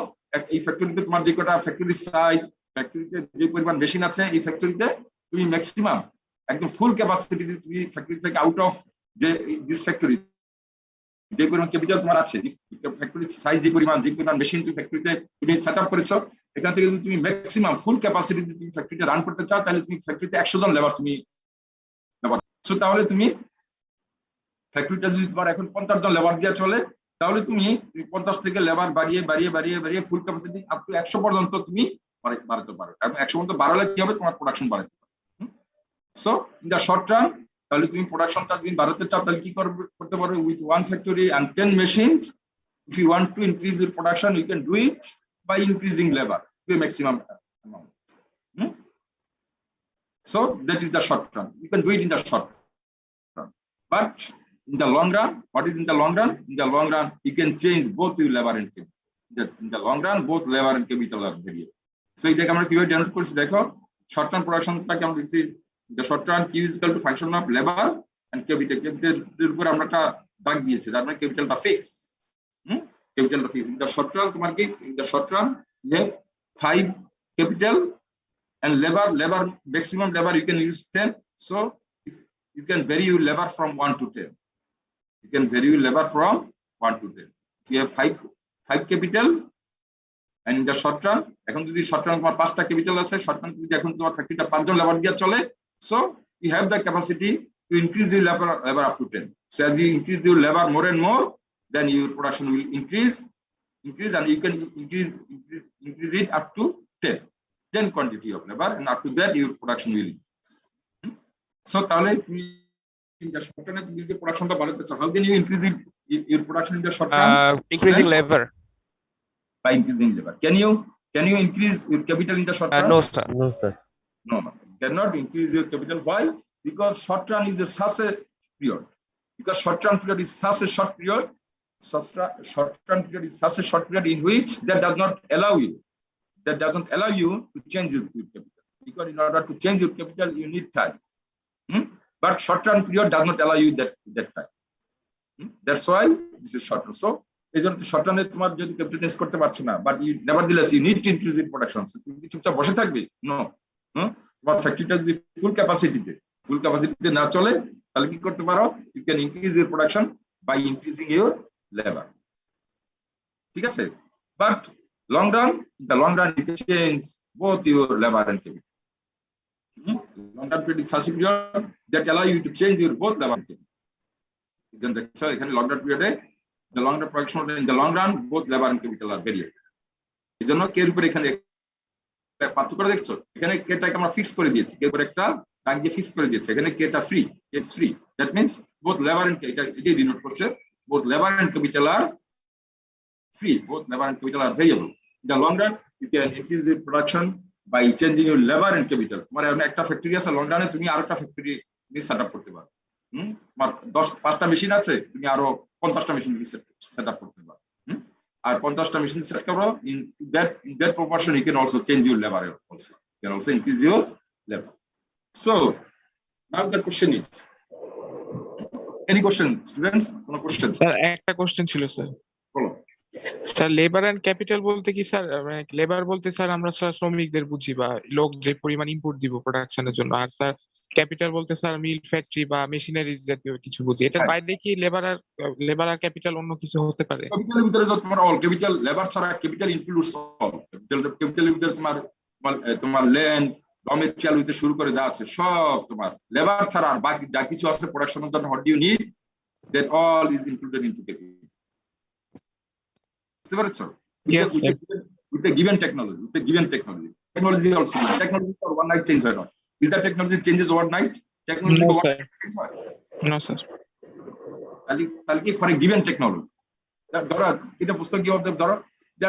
Speaker 2: এই ফ্যাক্টরিতে তোমার যে কটা ফ্যাক্টরি সাইজ, ফ্যাক্টরিতে যে পরিমাণ মেশিন আছে, এই ফ্যাক্টরিতে তুমি ম্যাক্সিমাম একদম ফুল ক্যাপাসিটি তুমি ফ্যাক্টরি থেকে আউট অফ যে দিস ফ্যাক্টরি যে পরিমাণ ক্যাপিটাল তোমার আছে, ফ্যাক্টরি সাইজ যে পরিমাণ মেশিন তুমি ফ্যাক্টরিতে তুমি সেট আপ করেছো, এখান থেকে যদি তুমি ম্যাক্সিমাম ফুল ক্যাপাসিটি তুমি ফ্যাক্টরিতে রান করতে চাও, তাহলে তুমি ফ্যাক্টরিতে 100 জন লেবার তুমি সো তাহলে তুমি ফ্যাক্টরিটা যদি তোমার এখন 50 জন লেবার দিয়ে চলে, তাহলে তুমি 50 থেকে লেবার বাড়িয়ে ফুল ক্যাপাসিটি আপ টু 100 পর্যন্ত তুমি বাড়াতে পারো। এবং 100 পর্যন্ত বাড়ালে কি হবে, তোমার প্রোডাকশন বাড়াতে পারো। So in the short term, তাহলে তুমি প্রোডাকশনটা তুমি বাড়াতে চাও, তাহলে কি করতে পারো, with 1 factory and 10 machines, if you want to increase your production, you can do it by increasing labor to a maximum amount. So that is the short term. You can do it in the short term. But in the long run, what is in the long run? In the long run, you can change both your labor and capital. In the long run, both labor and capital are variable. So এটাকে আমরা কিভাবে denote করছি দেখো, short term প্রোডাকশনটাকে আমরা লিখছি the short term Q is equal to function of labor and capital. Capital উপর আমরা একটা দাগ দিয়েছি, তার মানে ক্যাপিটালটা ফিক্স। ক্যাপিটালটা fix. In the short term তোমার কি, in the short term you have 5 capital and labor maximum labor you can use 10. So if you can vary your labor from 1 to 10. You can vary your labor from 1 to 10. If you have 5 capital and in the short term, এখন যদি short term তোমার 5টা capital আছে, short term যদি এখন তোমার ফ্যাক্টরিটা 5 জন labour দিয়ে চলে, so you have the capacity to increase your labor up to 10. So as you increase your labor more and more, then your production will increase and you can increase it up to 10 quantity of labor, and up to that your production will increase. So তাহলে তুমি in the short term তুমি যে প্রোডাকশনটা বাড়াতে চাও, how can you increase your production in the short term?
Speaker 4: Increasing labor.
Speaker 2: By increasing labor. Can you increase your capital in the short term?
Speaker 4: No, sir.
Speaker 6: No, sir.
Speaker 2: No. You cannot increase your capital. Why? Because short term is such a period. Because short term period is such a short period. Short term period is such a short period in which that does not allow you to change your capital. Because in order to change your capital, you need time. But short term period does not allow you that time. That's why this is short term. So এই জন্য short টার্মে তোমার যদি capital change করতে পারছো না, but you nevertheless you need to increase in production. তুমি কি চুপচাপ বসে থাকবে? নো। তোমার ফ্যাক্টরিটা যদি ফুল ক্যাপাসিটিতে না চলে, তাহলে কি করতে পারো, you can increase your production by increasing your labour. ঠিক আছে? But long run you can change both your labour and capital. Long run period is such a period that allow you to change your both labour and capital. দেখছো এখানে long run পিরিয়ডে the long run production in the long run both labor and capital are variable. এজন্য কে এর উপর এখানে পার্থক্য দেখছো, এখানে কেটাকে আমরা ফিক্স করে দিয়েছি, কে উপর একটা দাগ দিয়ে ফিক্স করে দিয়েছি, এখানে কেটা free, is free. That means both labor and এটাই ডিনোট করছে both labor and capital are free, both labor and capital are variable. In the long run you can increase your production by changing your labor and capital. তোমার একটা factory আছে, long রানে তুমি আরেকটা factory set up করতে পারো। তোমার 5টা মেশিন আছে, তুমি আরো 50টা মেশিন সেট আপ করতে পারো। আর 50টা মেশিন সেট করো, in that proportion you can also change your labor also. You can also increase your labor. So now the question is, any question students? কোনো question?
Speaker 1: স্যার একটা question ছিল sir.
Speaker 2: বলো।
Speaker 1: Sir labour and capital বলতে কি sir, labour বলতে sir আমরা sir শ্রমিকদের বুঝি বা লোক যে পরিমাণ ইনপুট দিব প্রোডাকশনের জন্য, আর স্যার ক্যাপিটাল বলতে স্যার মিল ফ্যাক্টরি বা মেশিনারি জাতীয় কিছু বুঝি। এটার বাইরে কি লেবার আর ক্যাপিটাল অন্য কিছু হতে পারে?
Speaker 2: ক্যাপিটালের ভিতরে তো তোমার অল ক্যাপিটাল, লেবার ছাড়া ক্যাপিটাল ইনক্লুডস অল ক্যাপিটালের ভিতরে তোমার ল্যান্ড, র মেটেরিয়াল হইতে শুরু করে যা আছে সব তোমার লেবার ছাড়া, আর বাকি যা কিছু আছে প্রোডাকশনের জন্য what you need, that all is included into capital. বুঝতে পারছো? with the given technology also, technology for one night change হয় না। Is that technology changes overnight? Technology
Speaker 1: No,
Speaker 2: for
Speaker 1: sir.
Speaker 2: one night change হয়?
Speaker 1: No, sir.
Speaker 2: তাহলে কি for a given technology, ধরো এটা পুস্তক কি হবে, ধরো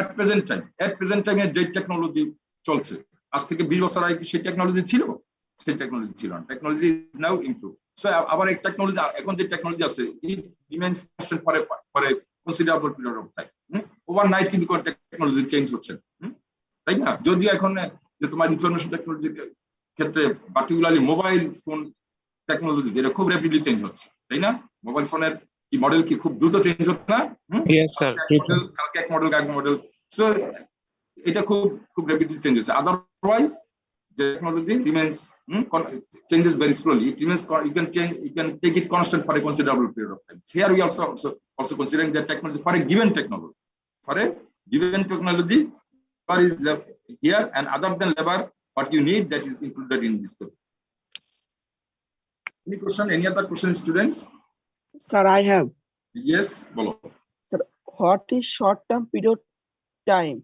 Speaker 2: at present time যে টেকনোলজি চলছে আজ থেকে 20 বছর আগে কি সেই টেকনোলজি ছিল? সেই টেকনোলজি ছিল না। Technology is now improve. So আবার এক টেকনোলজি, এখন যে টেকনোলজি আছে it remains constant for a considerable period of time. Overnight কিন্তু কোন টেকনোলজি চেঞ্জ হচ্ছে, তাই না? যদিও এখন যে তোমার ইনফরমেশন টেকনোলজির ক্ষেত্রে পার্টিকুলারলি মোবাইল ফোন টেকনোলজি এটা খুব র্যাপিডলি চেঞ্জ হচ্ছে, তাই না? মোবাইল ফোনের কি মডেল কি খুব দ্রুত চেঞ্জ হচ্ছে না?
Speaker 1: Yes, sir.
Speaker 2: কালকে এক মডেল সো এটা খুব র্যাপিডলি চেঞ্জ হচ্ছে। Otherwise technology remains changes very slowly. It remains you can take it constant for a considerable period of time. Here we also considering that technology for a given technology. For a given technology, labor is here, and other than labor, what you need that is included in this scope. Any question? Any other question, students?
Speaker 6: Sir, I have.
Speaker 2: Yes, bolo.
Speaker 6: Sir, what is short-term period time?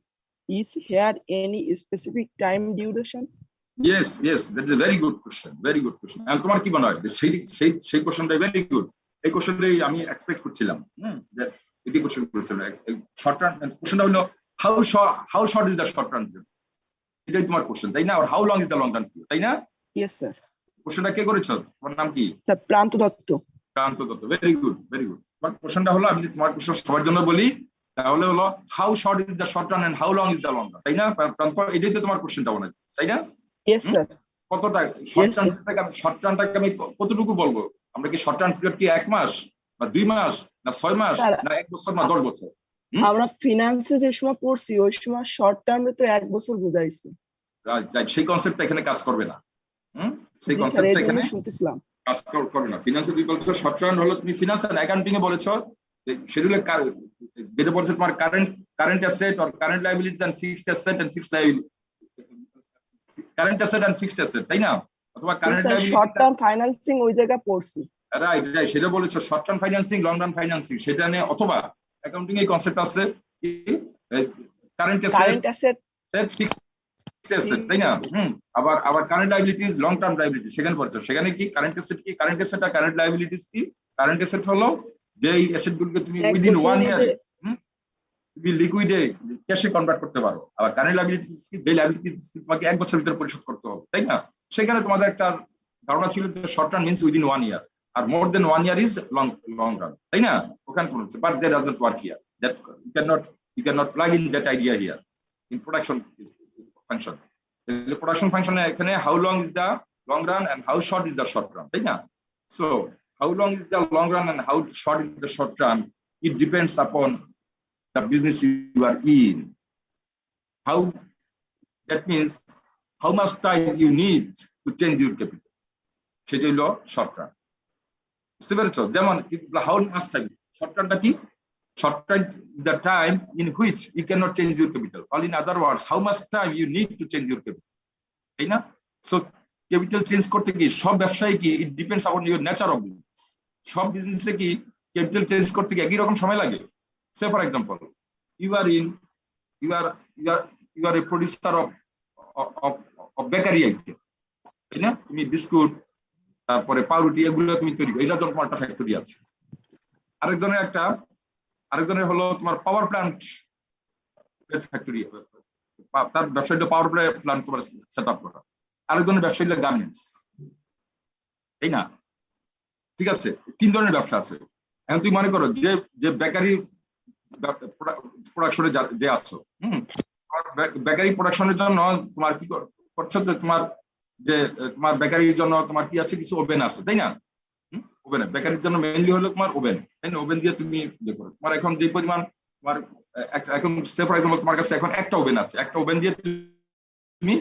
Speaker 6: Is here any specific time duration?
Speaker 2: Yes, that is a very good question. Very good question. And তোমার কি মনে হয় সেই কোশ্চেনটা very good. এই কোশ্চেনটাই আমি expect করছিলাম। যে এটি কোশ্চেন করেছিলাম। শর্ট টার্ম কোশ্চেনটা হলো how short is the short term period? এটাই তোমার কোশ্চেন, তাই না? আর how long is the long term period, তাই না?
Speaker 6: Yes, sir.
Speaker 2: কোশ্চেনটা কে করেছো? তোমার নাম কি?
Speaker 6: Sir, প্রান্ত দত্ত।
Speaker 2: প্রান্ত দত্ত, ভেরি গুড। তোমার কোশ্চেনটা হলো, আমি যদি তোমার কোশ্চেন সবার জন্য বলি তাহলে হলো how short is the short term and how long is the long term, তাই না? প্রান্ত, এটাই তো তোমার কোশ্চেনটা মনে হয়, তাই না?
Speaker 6: Yes, sir.
Speaker 2: কতটা শর্ট টার্মটাকে আমি কতটুকু বলবো? আমরা কি শর্ট টার্ম পিরিয়ড কি 1 মাস বা 2 মাস না 6 মাস না 1 বছর না 10 বছর?
Speaker 6: আমরা ফিনান্সে যে সময় পড়ছি ওই সময় শর্ট টার্মে তো 1 বছর বুঝাইছে।
Speaker 2: রাইট, সেই কনসেপ্টটা এখানে কাজ করবে না। সেই
Speaker 6: জি স্যার,
Speaker 2: কনসেপ্টটা
Speaker 6: এই জন্য
Speaker 2: এখানে
Speaker 6: শুনতেছিলাম।
Speaker 2: কাজ করবে না। ফিনান্সে তুমি বলছো শর্ট টার্ম হলো, তুমি ফিনান্স এন্ড অ্যাকাউন্টিং এ বলেছো শিডিউলে যেটা বলছে তোমার current asset or current liabilities and fixed asset and fixed liability, current asset and fixed asset, তাই না? অথবা current liability,
Speaker 6: short term financing ওই জায়গায় পড়ছি।
Speaker 2: রাইট, সেটা বলেছো short term financing, long term financing, সেটা নিয়ে। অথবা অ্যাকাউন্টিং এর কনসেপ্ট আছে কি কারেন্ট অ্যাসেট ফিক্সড অ্যাসেট, তাই না? আবার current liabilities, long term liability সেখানে পড়ছো। সেখানে কি কারেন্ট অ্যাসেট কি? কারেন্ট অ্যাসেট আর কারেন্ট লায়াবিলিটিস কি? কারেন্ট অ্যাসেট হলো যে এই অ্যাসেট গুলোকে তুমি উইদিন 1 ইয়ার তুমি লিকুইডে ক্যাশে কনভার্ট করতে পারো। আবার কারেন্ট লায়াবিলিটিস কি? যে লায়াবিলিটিস তোমাকে 1 বছরের ভিতরে পরিশোধ করতে হবে, তাই না? সেখানে তোমাদের একটা ধারণা ছিল যে short term means within 1 year, আর more than 1 year is long run, তাই না? ওখানে তো হচ্ছে, but that doesn't work here. That you cannot plug in that idea here in production function. The production function এখানে how long is the long run and how short is the short run, তাই না? So how long is the long run and how short is the short run, it depends upon the business you are in. How, that means how much time you need to change your capital, সেটা হলো short run. বুঝতে পেরেছো? যেমন how much time, short রানটা কি? Short time is the time in which you cannot change your capital, or in other words how much time you need to change your capital, তাই না? So capital change করতে কি সব ব্যবসায় কি it depends upon your nature of business. সব বিজনেসে কি ক্যাপিটাল চেঞ্জ করতে কি একই রকম সময় লাগে? Say for example you are a producer of bakery item, তাই না? তুমি বিস্কুট, তারপরে পাউরুটি, এগুলো তুমি তৈরি করো, এটা তো তোমার একটা ফ্যাক্টরি আছে। আরেকজনের হলো তোমার পাওয়ার প্ল্যান্ট ফ্যাক্টরি, তার ব্যবসায়িক পাওয়ার প্ল্যান্ট তোমার সেট আপ করা। আরেকজনের ব্যবসায়িক গার্মেন্টস, তাই না? ঠিক আছে, 3 ধরনের ব্যবসা আছে। এখন তুমি মনে করো যে বেকারি প্রোডাকশনে যে আছো, বেকারি প্রোডাকশনের জন্য তোমার কি করছো? তোমার বেকারির জন্য তোমার কি আছে? কিছু ওভেন আছে, তাই না? ওভেন বেকারির জন্য মেইনলি হলো তোমার ওভেন, তাই না? ওভেন দিয়ে তুমি ইয়ে করো। তোমার এখন যে পরিমাণ তোমার এখন সে ফর এক্সাম্পল তোমার কাছে এখন একটা ওভেন আছে, একটা ওভেন দিয়ে তুমি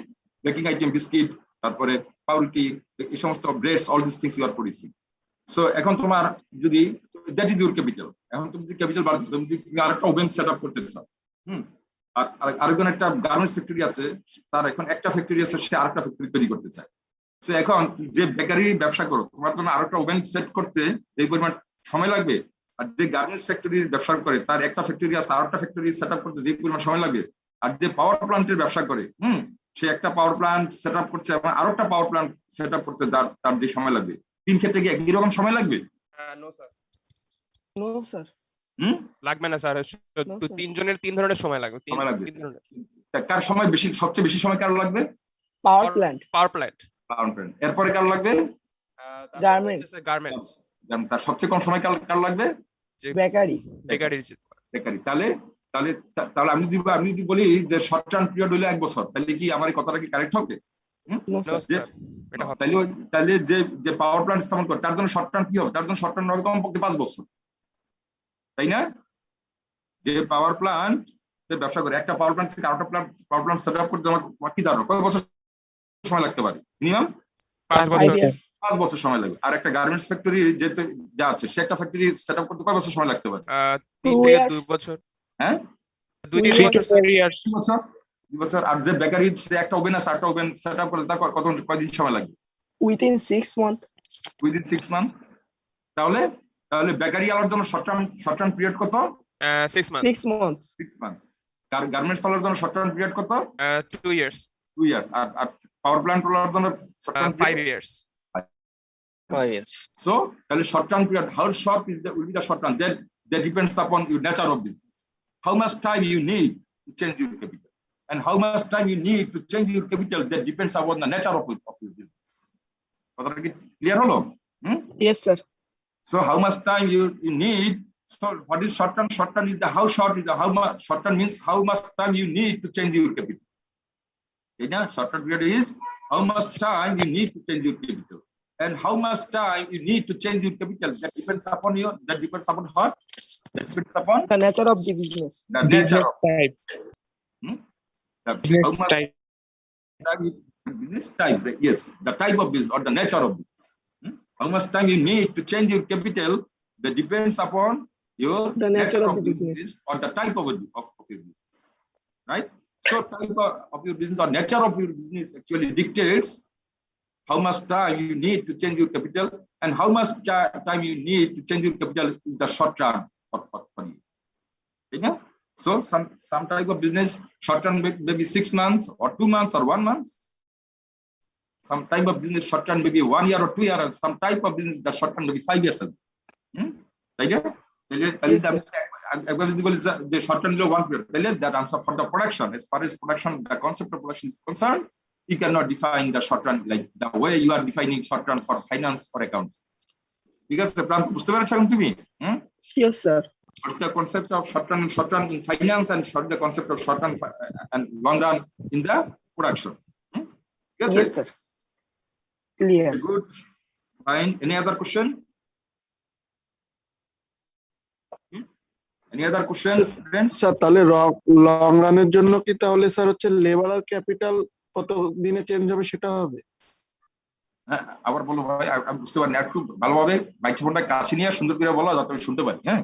Speaker 2: বেকিং আইটেম, বিস্কিট, তারপরে পাউরুটি, এই সমস্ত breads, all this things you are producing. So এখন তোমার যদি দ্যাট ইজ ইউর ক্যাপিটাল, এখন তুমি যদি ক্যাপিটাল বাড়াতে চাও, তুমি আরেকটা ওভেন সেট আপ করতে চাও, আর আরেকজন একটা গার্মেন্টস ফ্যাক্টরি আছে, তার এখন একটা ফ্যাক্টরি আছে, সে আরেকটা ফ্যাক্টরি তৈরি করতে চায়। সো এখন যে বেকারি ব্যবসা করো, তোমার জন্য আরেকটা ওভেন সেট করতে যে পরিমাণ সময় লাগবে, আর যে গার্মেন্টস ফ্যাক্টরির ব্যবসা করে তার একটা ফ্যাক্টরি আছে, আরেকটা ফ্যাক্টরি সেট আপ করতে যে পরিমাণ সময় লাগবে, আর যে পাওয়ার প্ল্যান্টের ব্যবসা করে সে একটা পাওয়ার প্ল্যান্ট সেট আপ করছে এবং আরেকটা পাওয়ার প্ল্যান্ট সেট আপ করতে তার যে সময় লাগবে, 3 ক্ষেত্রে কি একই রকম সময় লাগবে?
Speaker 4: নো স্যার,
Speaker 6: নো স্যার,
Speaker 4: লাগবে না স্যার। 3 জনের 3 ধরনের সময় লাগবে।
Speaker 2: কার সময় বেশি, সবচেয়ে বেশি সময় কার লাগবে?
Speaker 6: Power plant.
Speaker 2: এরপরে কার লাগবে?
Speaker 6: গার্মেন্টস।
Speaker 2: তার সবচেয়ে কম সময় কার লাগবে?
Speaker 6: বেকারি।
Speaker 2: তাহলে আমি যদি বলি যে শর্ট টার্ম পিরিয়ড হলো 1 বছর, তাহলে কি আমার এই কথাটা কি কারেক্ট হবে? তাহলে যে পাওয়ার প্ল্যান্ট স্থাপন করে তার জন্য শর্ট টার্ম কি হবে? তার জন্য শর্ট টার্ম হবে কমপক্ষে 5 বছর, তাই না? যে পাওয়ার প্ল্যান্ট ব্যবসা করে, একটা পাওয়ার প্ল্যান্ট থেকে আরেকটা পাওয়ার প্ল্যান্ট সেট আপ করতে আমার কি দাঁড়ানো কয় বছর সময় লাগতে পারে? মিনিমাম
Speaker 4: 5
Speaker 3: 5
Speaker 4: বছর।
Speaker 3: years।
Speaker 2: 5 বছর সময় লাগবে। আর একটা গার্মেন্টস ফ্যাক্টরি যেতে যা আছে, সে একটা ফ্যাক্টরি সেট আপ করতে কয় বছর সময় লাগতে পারে?
Speaker 4: 3
Speaker 6: 2
Speaker 4: থেকে
Speaker 6: years।
Speaker 4: 2 বছর,
Speaker 2: হ্যাঁ,
Speaker 4: 2
Speaker 6: 2
Speaker 4: থেকে
Speaker 1: 3
Speaker 4: 2
Speaker 1: to
Speaker 4: বছর
Speaker 1: 4 years।
Speaker 2: 2 বছর, 2 বছর। আর যে বেকারি সে একটা ওভেন আছে, আটটা ওভেন সেট আপ করে তার কয়দিন সময় লাগবে?
Speaker 6: Within 6 months।
Speaker 2: Within 6 month. তাহলে তাহলে বেকারি আলার জন্য শর্ট টার্ম পিরিয়ড কত?
Speaker 4: 6 মান্থ,
Speaker 6: 6 months।
Speaker 2: 6 মান্থ। গার্মেন্টস আলার জন্য শর্ট টার্ম পিরিয়ড কত?
Speaker 4: 2 years,
Speaker 2: 2 ইয়ার্স। আর পাওয়ার প্ল্যান্ট আলার জন্য short term
Speaker 4: 5 years.
Speaker 7: 5 years.
Speaker 2: So, tell short term period, how short will be the short term? That depends upon your nature of business. How much time you need to change your capital, and how much time you need to change your capital, that depends upon the nature of your business. Clear holo?
Speaker 6: Yes, sir.
Speaker 2: So how much time you need? So what is short term? Short term is the how short is the how much. Short term means how much time you need to change your capital. Okay, short term period is how much time you need to change your capital. And how much time you need to change your capital, that depends upon that depends upon what? That depends upon
Speaker 6: The nature of the business.
Speaker 2: the nature
Speaker 1: Business
Speaker 2: of
Speaker 1: type,
Speaker 2: how
Speaker 1: business
Speaker 2: much
Speaker 1: type.
Speaker 2: business type, yes, the type of business or the nature of business. How much time you need to change your capital, that depends upon
Speaker 6: The nature of the business.
Speaker 2: or the type of your business, right? So type of your business or nature of your business actually dictates how much time you need to change your capital, and how much time you need to change your capital is the short term for you. Okay? So some type of business short term maybe 6 months or 2 months or 1 month. Some type of business short term maybe 1 year or 2 years. Some type of business the short term maybe 5 years. Right?
Speaker 6: Yes, sir.
Speaker 2: The short term 1 period. That answer for the production. As far as production, the concept of production is concerned, you cannot define the short term like the way you are defining short term for finance or accounts. Because the plan to me.
Speaker 6: Yes, sir.
Speaker 2: What's the concept of short term in finance, and the concept of short term and long run in the production?
Speaker 6: Yes, sir. Clear.
Speaker 2: Good. Fine. Any other question? Any other question, friends?
Speaker 8: Sir তাহলে long রানের জন্য কি তাহলে sir হচ্ছে labour আর capital কত দিনে change হবে সেটা হবে?
Speaker 2: হ্যাঁ, আবার বলো ভাই, আমি বুঝতে পারিনি, একটু ভালোভাবে মাইক্রোফোনটা কাছে নিয়ে সুন্দর করে বলো যাতে আমি শুনতে পারি। হ্যাঁ,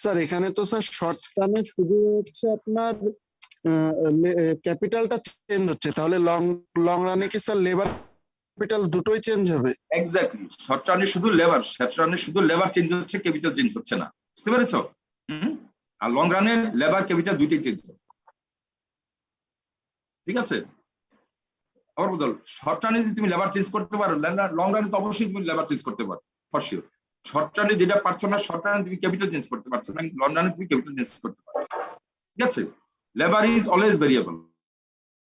Speaker 8: স্যার এখানে তো স্যার শর্ট টার্মে শুধু হচ্ছে আপনার ক্যাপিটালটা চেঞ্জ হচ্ছে, তাহলে লং রানে কি স্যার লেবার ক্যাপিটাল দুটোই চেঞ্জ হবে?
Speaker 2: এক্স্যাক্টলি। শর্ট রানে শুধু লেবার চেঞ্জ হচ্ছে, ক্যাপিটাল চেঞ্জ হচ্ছে না। বুঝতে পেরেছো? আর লং রানে লেবার ক্যাপিটাল দুইটাই চেঞ্জ হবে। ঠিক আছে? আবার বদল, শর্ট রানে যদি তুমি লেবার চেঞ্জ করতে পারো, লং রানে তো অবশ্যই তুমি লেবার চেঞ্জ করতে পারো, ফর শিওর। শর্ট রানে যেটা পারছো না, শর্ট রানে তুমি ক্যাপিটাল চেঞ্জ করতে পারছো না, লং রানে তুমি ক্যাপিটাল চেঞ্জ করতে পারো। ঠিক আছে? Labour is always variable.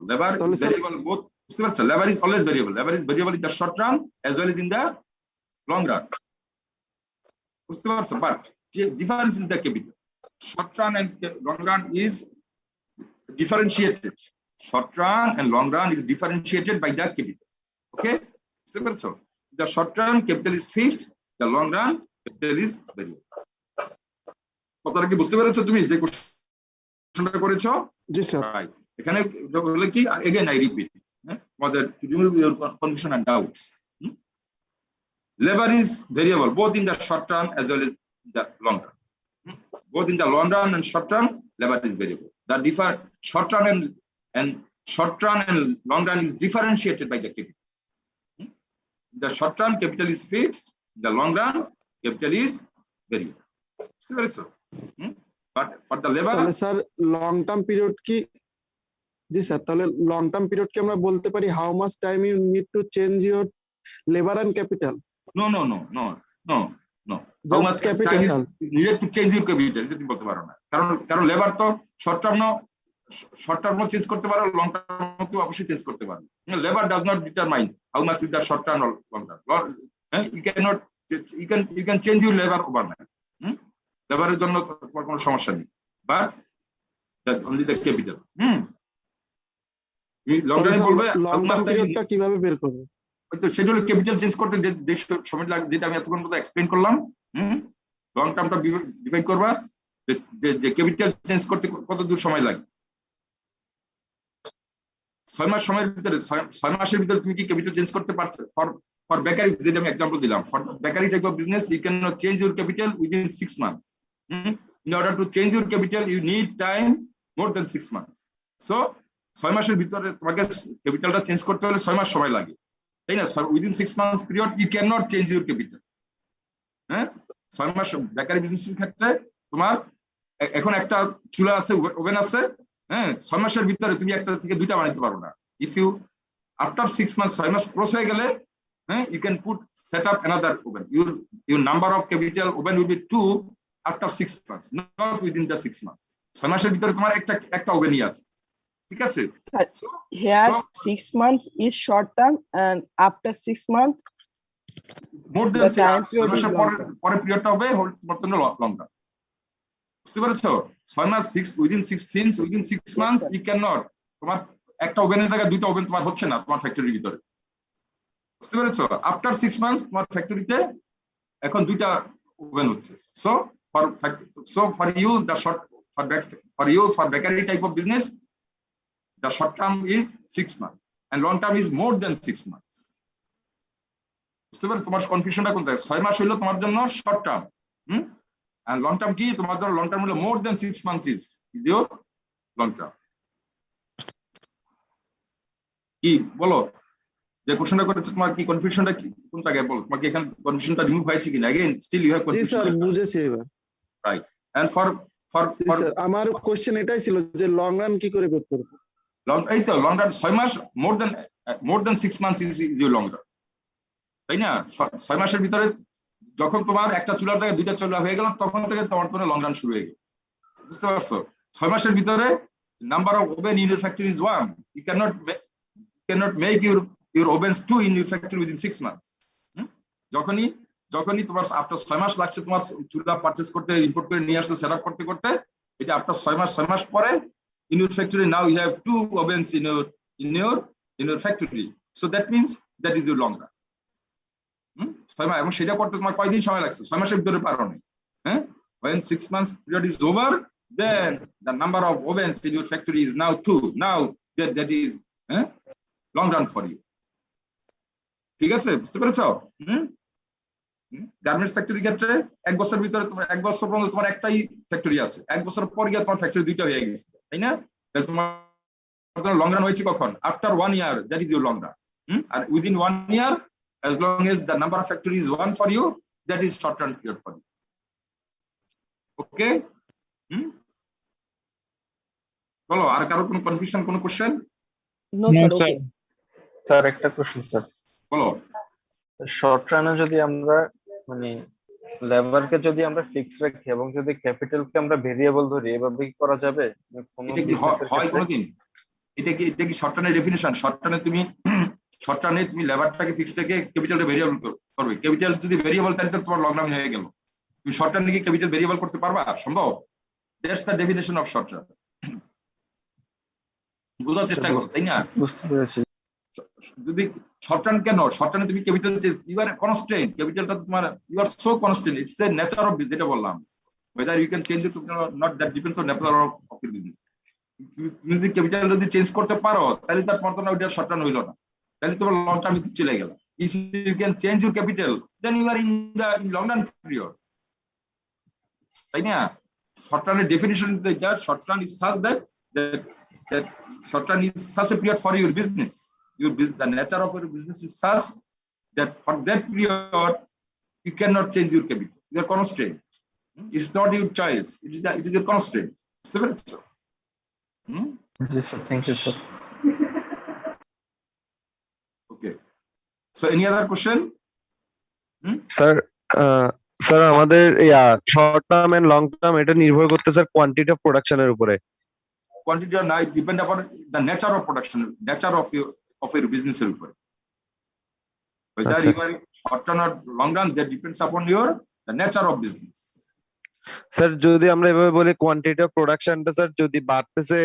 Speaker 2: Labour is variable both. বুঝতে পারছো? Labour is always variable. Labour is variable in the short run as well as in the long run. বুঝতে পারছো? বাট যে difference is the capital. Short run and long run is differentiated. Short run and long run is differentiated by the capital. Okay? So the short run capital is fixed, the long run capital is variable. কথাটা কি বুঝতে পেরেছো তুমি যে কোশ্চেনটা করেছো?
Speaker 8: জি sir.
Speaker 2: Right. এখানে বলে কি, again I repeat, mother, to remove your confusion and doubts. Labor is variable both in the short run as well as the long run. Both in the long run and short run, labor is variable. The short run and short run and long run is differentiated by the capital. The short run capital is fixed, the long run capital is variable. But for the labor,
Speaker 8: তাহলে sir long term period কি, জি sir, তাহলে long term period কি আমরা বলতে পারি how much time you need to change your labour and capital?
Speaker 2: no. How
Speaker 8: Just
Speaker 2: much
Speaker 8: capital
Speaker 2: time is needed to change your capital? এটা তুমি বলতে পারো না, কারণ লেবার তো শর্ট টার্ম চেঞ্জ করতে পারো, লং টার্ম তো অবশ্যই চেঞ্জ করতে পারো। Labour does not determine how much is the short term or long term. You can change your labor overnight. লেবারের জন্য কোনো সমস্যা নেই, but only the capital. Long term বলবে
Speaker 8: লং টার্ম পিরিয়ডটা কিভাবে বের করবে?
Speaker 2: তো সেটা হলো ক্যাপিটাল চেঞ্জ করতে যে সময় লাগে, যেটা আমি এতক্ষণ মতো এক্সপ্লেইন করলাম। লং টার্মটা ডিভাইড করবা যে ক্যাপিটাল চেঞ্জ করতে কত দূর সময় লাগে? 6 মাস সময়ের ভিতরে 6 মাসের ভিতরে তুমি কি ক্যাপিটাল চেঞ্জ করতে পারছো? ফর বেকারি, যেটা আমি এক্সাম্পল দিলাম, for the bakery type of business you can not change your capital within 6 months. In order to change your capital you need time more than 6 months. So 6 মাসের ভিতরে তোমাকে ক্যাপিটালটা change করতে হলে 6 মাস সময় লাগে, তাই না? Within 6 months period you can not change your capital. হ্যাঁ, 6 মাস বেকারি বিজনেসের ক্ষেত্রে তোমার এখন একটা চুলা আছে, ওভেন আছে, হ্যাঁ, 6 মাসের ভিতরে তুমি একটা থেকে দুইটা বানাইতে পারো না। ইফ ইউ আফটার 6 মান্থস, 6 মাস ক্রস হয়ে গেলে, হ্যাঁ, you can set up another oven. Your number of capital oven will be 2 after 6 months, not within the 6 months. 6 মাসের ভিতরে তোমার একটা ওভেনই আছে, ঠিক আছে?
Speaker 6: Sir, here 6 months is short term and after 6 months
Speaker 2: more then
Speaker 6: the time
Speaker 2: 6
Speaker 6: period is
Speaker 2: মাসের
Speaker 6: long term.
Speaker 2: পরে পিরিয়ডটা হবে বর্তমানে লং টার্ম। বুঝতে পেরেছো? 6 মাস within 6 months
Speaker 6: sir.
Speaker 2: You can not, তোমার একটা ওভেনের জায়গায় দুইটা ওভেন তোমার হচ্ছে না তোমার ফ্যাক্টরির ভিতরে। বুঝতে পেরেছো? আফটার 6 মান্থস তোমার ফ্যাক্টরিতে এখন দুইটা ওভেন হচ্ছে। So for you the short for bakery type of business the short term is 6 months and long term is more than 6 months. বুঝতে পারছো তোমার কনফিউশনটা কোন জায়গায়? 6 মাস হলো তোমার জন্য short term, and long term কি তোমার জন্য? লং টার্ম হলো more than 6 months is your long term. কি বলো, যে কোশ্চেনটা করেছে তোমার কি কনফিউশনটা কি কোন জায়গায়? বলো, তোমার কি এখানে কনফিউশনটা রিমুভ হয়েছে কিনা? अगेन স্টিল ইউ হ্যাভ
Speaker 8: জি স্যার,
Speaker 2: কনফিউশন,
Speaker 8: বুঝেছি এবার।
Speaker 2: রাইট? and for
Speaker 8: জি স্যার, আমার কোশ্চেন এটাই ছিল যে লং রান কি করে বের করব।
Speaker 2: এই তো long run 6 mass more than 6 months is your long run, তাই না? 6 মাসের ভিতরে যখন তোমার একটা চুলার জায়গায় দুইটা চুলা হয়ে গেল, তখন থেকে তোমার তো লং রান শুরু হয়ে গেল। বুঝতে পারছো? 6 মাসের ভিতরে number of woven in your factory is 1, you cannot make your ovens 2 in your factory within 6 months. যখনই তোমার আফটার 6 মাস লাগছে তোমার চুলা পারচেজ করতে, ইম্পোর্ট করে নিয়ে আসতে, সেটআপ করতে, এটা আফটার 6 মাস পরে in your factory now you have 2 ovens in your factory, so that means that is your long run. 6 মাস, এবং সেটা করতে তোমার কয়দিন সময় লাগছে? 6 মাসের ভিতরে পারো না, হ্যাঁ? when 6 months period is over, then the number of ovens in your factory is now 2. Now that is long run for you. ঠিক আছে, বুঝতে পেরেছো? গার্মেন্টস ফ্যাক্টরি ক্ষেত্রে 1 বছর ভিতরে তোমার 1 বছর পর্যন্ত তোমার একটাই ফ্যাক্টরি আছে, 1 বছর পর গিয়ে তোমার ফ্যাক্টরি দুইটা হয়ে গেছে, তাই না? তাহলে তোমার লং রান হয়েছে কখন? After 1 year, that is your long run. আর within 1 year, as long as the number of factory is 1 for you, that is short run period for you. Okay? বলো, আর কারো কোনো কনফিউশন, কোনো question?
Speaker 6: No sir, okay.
Speaker 3: Sir একটা question sir,
Speaker 2: বলো।
Speaker 3: Short রানে যদি আমরা মানে লেবারকে যদি আমরা ফিক্স রাখি এবং যদি ক্যাপিটালকে আমরা ভেরিয়েবল ধরি, এভাবে কি করা যাবে?
Speaker 2: এটা কি হয় কোনোদিন? এটা কি শর্ট রানের ডেফিনিশন? শর্ট রানে তুমি লেবারটাকে ফিক্স রেখে ক্যাপিটালটা ভেরিয়েবল করবে। ক্যাপিটাল যদি ভেরিয়েবল, তাহলে তো তোমার লং রান হয়ে গেল। তুমি শর্ট রানে কি ক্যাপিটাল ভেরিয়েবল করতে পারবা? সম্ভব? That's the definition of short run. বোঝার চেষ্টা করো, তাই না?
Speaker 3: বুঝতে পেরেছি।
Speaker 2: যদি শর্ট রান, কেন শর্ট রানে তুমি ক্যাপিটাল ইউ আর কনস্ট্রেন্ট, ক্যাপিটালটা তোমার you are so constraint, it's the nature of business, যেটা বললাম। whether you can change it, not that depends on nature of your business. যদি ক্যাপিটাল যদি চেঞ্জ করতে পারো, তাহলে তার পর না ওইটা শর্ট রান হইলো না, তাহলে তোমার লং টার্ম চলে গেল। If you can change your capital, then you are in long run period, তাই না? শর্ট রানের ডেফিনিশন এটা, short run is such that short run is such a period for your business. The nature of your business is such that for that period you cannot change your capital. You are constrained. It's not your choice. It is your constraint.
Speaker 3: Yes sir, thank you sir.
Speaker 2: Okay. So any other question?
Speaker 4: Sir আমাদের short term and long term এটা নির্ভর করতে sir quantity of প্রোডাকশনের উপরে।
Speaker 2: Quantity or not depend upon the nature of production, nature of your business এর উপরে। Whether you are short run or long run, that depends upon the nature of business.
Speaker 4: Sir যদি আমরা এভাবে বলি quantity of প্রোডাকশনটা sir যদি বাড়তেছে,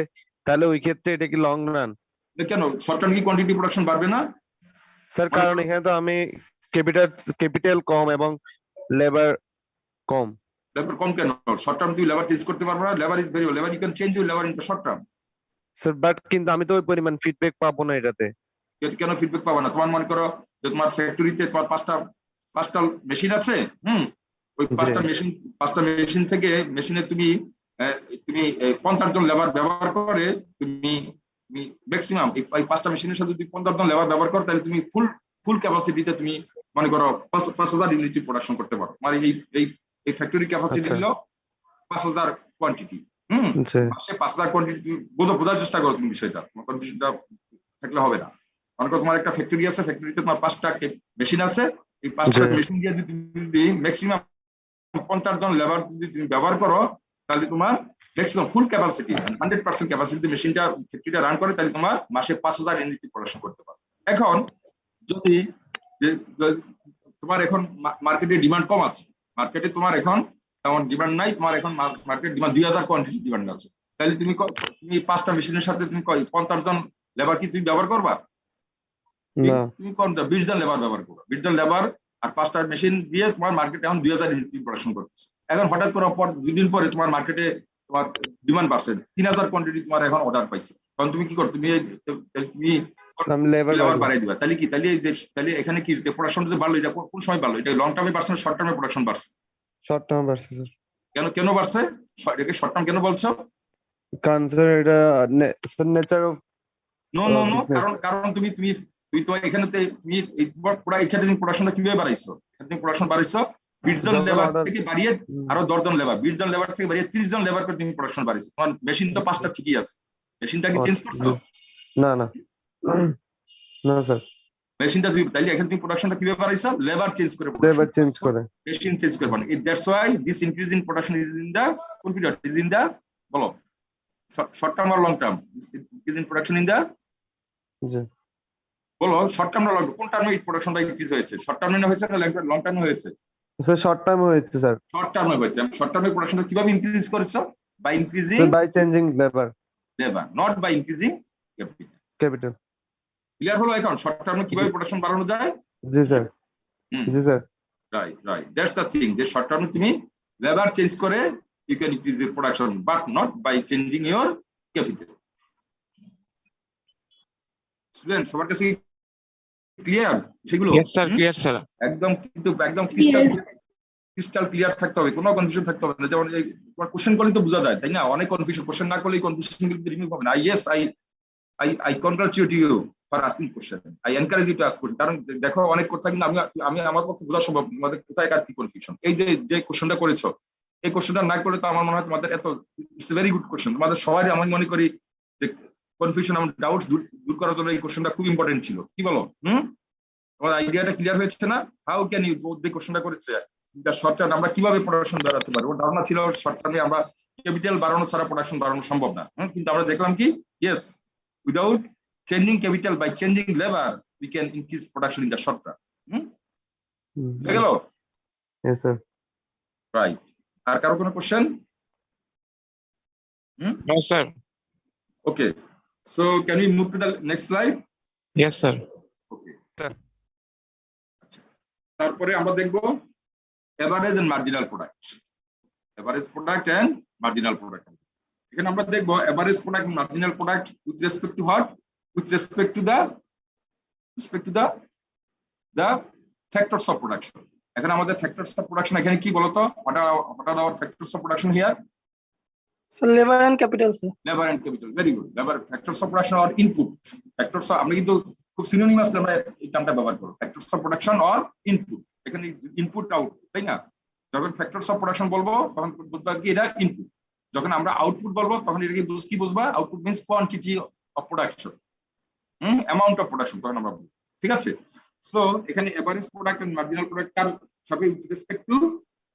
Speaker 4: তাহলে ওই ক্ষেত্রে এটা কি লং রান?
Speaker 2: কেন শর্ট রান কি কোয়ান্টিটি প্রোডাকশন বাড়বে না?
Speaker 4: স্যার কারণ এখানে তো আমি ক্যাপিটাল কম এবং লেবার কম।
Speaker 2: লেবার কম কেন? শর্ট টার্ম তুমি লেবার চেঞ্জ করতে পারবে না, labour is variable, labour you can change your labour in the short term.
Speaker 3: Sir but কিন্তু আমি তো ওই পরিমাণ ফিডব্যাক পাবো না এটাতে।
Speaker 2: কেন ফিডব্যাক পাবা না? তোমার মনে করো যে তোমার ফ্যাক্টরিতে তোমার পাঁচটা মেশিন আছে, ওই পাঁচটা মেশিন থেকে মেশিনে তুমি 50 জন লেবার ব্যবহার করে তুমি ম্যাক্সিমাম এই 5টা মেশিনের সাথে যদি 50 জন লেবার ব্যবহার করো, তাহলে তুমি ফুল ক্যাপাসিটিতে তুমি মনে করো 5,000 ইউনিট প্রোডাকশন করতে পারো। মানে এই ফ্যাক্টরি ক্যাপাসিটি হলো 5,000 কোয়ান্টিটি। সে 5,000 কোয়ান্টিটি বোঝার চেষ্টা করো তুমি বিষয়টা, কনফিউশনটা থাকলে হবে না। মনে করো তোমার একটা ফ্যাক্টরি আছে, ফ্যাক্টরিতে তোমার 5টা মেশিন আছে, এই 5টা মেশিন দিয়ে যদি ম্যাক্সিমাম 50 জন লেবার যদি তুমি ব্যবহার করো, তাহলে তোমার ম্যাক্সিমাম ফুল ক্যাপাসিটি 100% ক্যাপাসিটি মেশিনটা ফ্যাক্টরিটা রান করে, তাহলে তোমার মাসে 5,000 ইউনিট প্রোডাকশন করতে পারো। এখন যদি তোমার এখন মার্কেটে ডিমান্ড কম আছে, মার্কেটে তোমার এখন তেমন ডিমান্ড নাই, তোমার এখন মার্কেট ডিমান্ড 2,000 কোয়ান্টিটি ডিমান্ড আছে, তাহলে তুমি 5টা মেশিনের সাথে তুমি 50 জন লেবার কি তুমি ব্যবহার করবা? তুমি 20 জন লেবার ব্যবহার করবা, 20 জন লেবার আর 5টা মেশিন দিয়ে তোমার মার্কেটে এখন 2,000 ইউনিট প্রোডাকশন করতেছে। এখন হঠাৎ করে পর 2 দিন পরে তোমার মার্কেটে তোমার ডিমান্ড বাড়ছে, 3,000 কোয়ান্টিটি তোমার এখন অর্ডার পাইছে, তখন তুমি কি করো? তুমি লেবার বাড়াই দিবা, তাহলে কি? তাহলে এখানে কি প্রোডাকশন যে বাড়লো, এটা কোন সময় বাড়লো? এটা লং টার্মে বাড়ছে না শর্ট টার্মে প্রোডাকশন বাড়ছে?
Speaker 3: শর্ট টার্ম বাড়ছে স্যার।
Speaker 2: কেন বাড়ছে? এটাকে শর্ট টার্ম কেন বলছো?
Speaker 3: কারণ স্যার এটা নেচার অফ
Speaker 2: নো কারণ তুমি তোমার এখানেতে তুমি এখানে তুমি প্রোডাকশনটা কিভাবে বাড়াইছো? এখানে তুমি প্রোডাকশন বাড়াইছো 20 জন লেবার থেকে বাড়িয়ে আরো 10 জন লেবার, 20 জন লেবার থেকে বাড়িয়ে 30 জন লেবার করে তুমি প্রোডাকশন বাড়াইছো। তোমার মেশিন তো 5টা ঠিকই আছে, মেশিনটা কি চেঞ্জ করছো?
Speaker 3: না স্যার,
Speaker 2: মেশিনটা তুমি তাইলে এখানে তুমি প্রোডাকশনটা কিভাবে বাড়াইছো? লেবার চেঞ্জ করে, মেশিন চেঞ্জ করে। মানে that's why this increase in production is in the কোন পিরিয়ড? ইজ ইন দা বলো শর্ট টার্ম আর long term? This increase in production in the বলো শর্ট টার্ম না লং টার্ম? কোন টার্মে এই প্রোডাকশনটা ইনক্রিজ হয়েছে? শর্ট টার্মে হয়েছে না লং টার্মে হয়েছে?
Speaker 3: স্যার শর্ট টার্মে হয়েছে স্যার।
Speaker 2: শর্ট টার্মে হয়েছে। শর্ট টার্মে প্রোডাকশনটা কিভাবে ইনক্রিজ করেছো? By increasing
Speaker 3: by changing labour,
Speaker 2: not by increasing
Speaker 3: capital.
Speaker 2: Clear হলো এখন শর্ট টার্মে কিভাবে প্রোডাকশন বাড়ানো যায়?
Speaker 3: জি sir.
Speaker 2: Right that's the thing, যে শর্ট টার্মে তুমি লেবার চেঞ্জ করে you can increase your production, but not by changing your capital. Student সবার কাছে ক্লিয়ার সেগুলো?
Speaker 1: ক্লিয়ার স্যার,
Speaker 2: একদম ক্রিস্টাল ক্লিয়ার থাকতে হবে, কোনো কনফিউশন থাকতে হবে না। যেমন এই কোশ্চেন করলে তো বোঝা যায়, তাই না? অনেক কনফিউশন, কোশ্চেন না করলে কনফিউশন গুলো রিমুভ হবে না। I congratulate you for asking question. I encourage you to ask question. কারণ দেখো অনেক কথা কিন্তু আমি আমার পক্ষে বোঝা সম্ভব তোমাদের কোথায় কার কি কনফিউশন। এই যে কোশ্চেনটা করেছো, এই কোশ্চেনটা না করলে তো আমার মনে হয় তোমাদের এত ইটস ভেরি গুড কোশ্চেন। তোমাদের সবারই আমি মনে করি যে কনফিউশন এবং ডাউটস দূর করার জন্য এই কোশ্চেনটা খুব ইম্পর্টেন্ট ছিল। কি বলো? তোমার আইডিয়াটা ক্লিয়ার হয়েছে না? হাউ ক্যান ইউ যে কোশ্চেনটা করেছে শর্ট টার্ম আমরা কিভাবে প্রোডাকশন বাড়াতে পারি? ওর ধারণা ছিল শর্ট টার্মে আমরা ক্যাপিটাল বাড়ানো ছাড়া প্রোডাকশন বাড়ানো সম্ভব না। কিন্তু আমরা দেখলাম কি yes, without changing capital, by changing labor, we can increase production in the short term. Hello?
Speaker 3: Yes, sir.
Speaker 2: Right. Are karo kono question?
Speaker 1: No, sir.
Speaker 2: Okay. So, can we move to the next slide?
Speaker 1: Yes, sir.
Speaker 2: Okay.
Speaker 4: Sir.
Speaker 2: তারপরে আমরা দেখব average and marginal product. Average product and marginal product. এখানে আমরা দেখব average product and marginal product with respect to what? With respect to the factors of production. এখানে আমাদের factors of production এখানে কি বলতো? What are our factors of production here?
Speaker 5: So labor and capital, sir.
Speaker 2: Labor and capital, very good. Labor factors of production or input. Factors of আমরা কিন্তু খুব synonymous আমরা এই টার্মটা ব্যবহার করব। Factors of production or input. এখানে input output, তাই না? যখন factors of production বলবো তখন বুঝবা কি এটা ইনপুট। যখন আমরা আউটপুট বলবো তখন এটাকে কি বুঝবা? Output means quantity of production, amount of production তখন আমরা বলবো। ঠিক আছে? সো এখানে average product and marginal product কার সাথে with respect to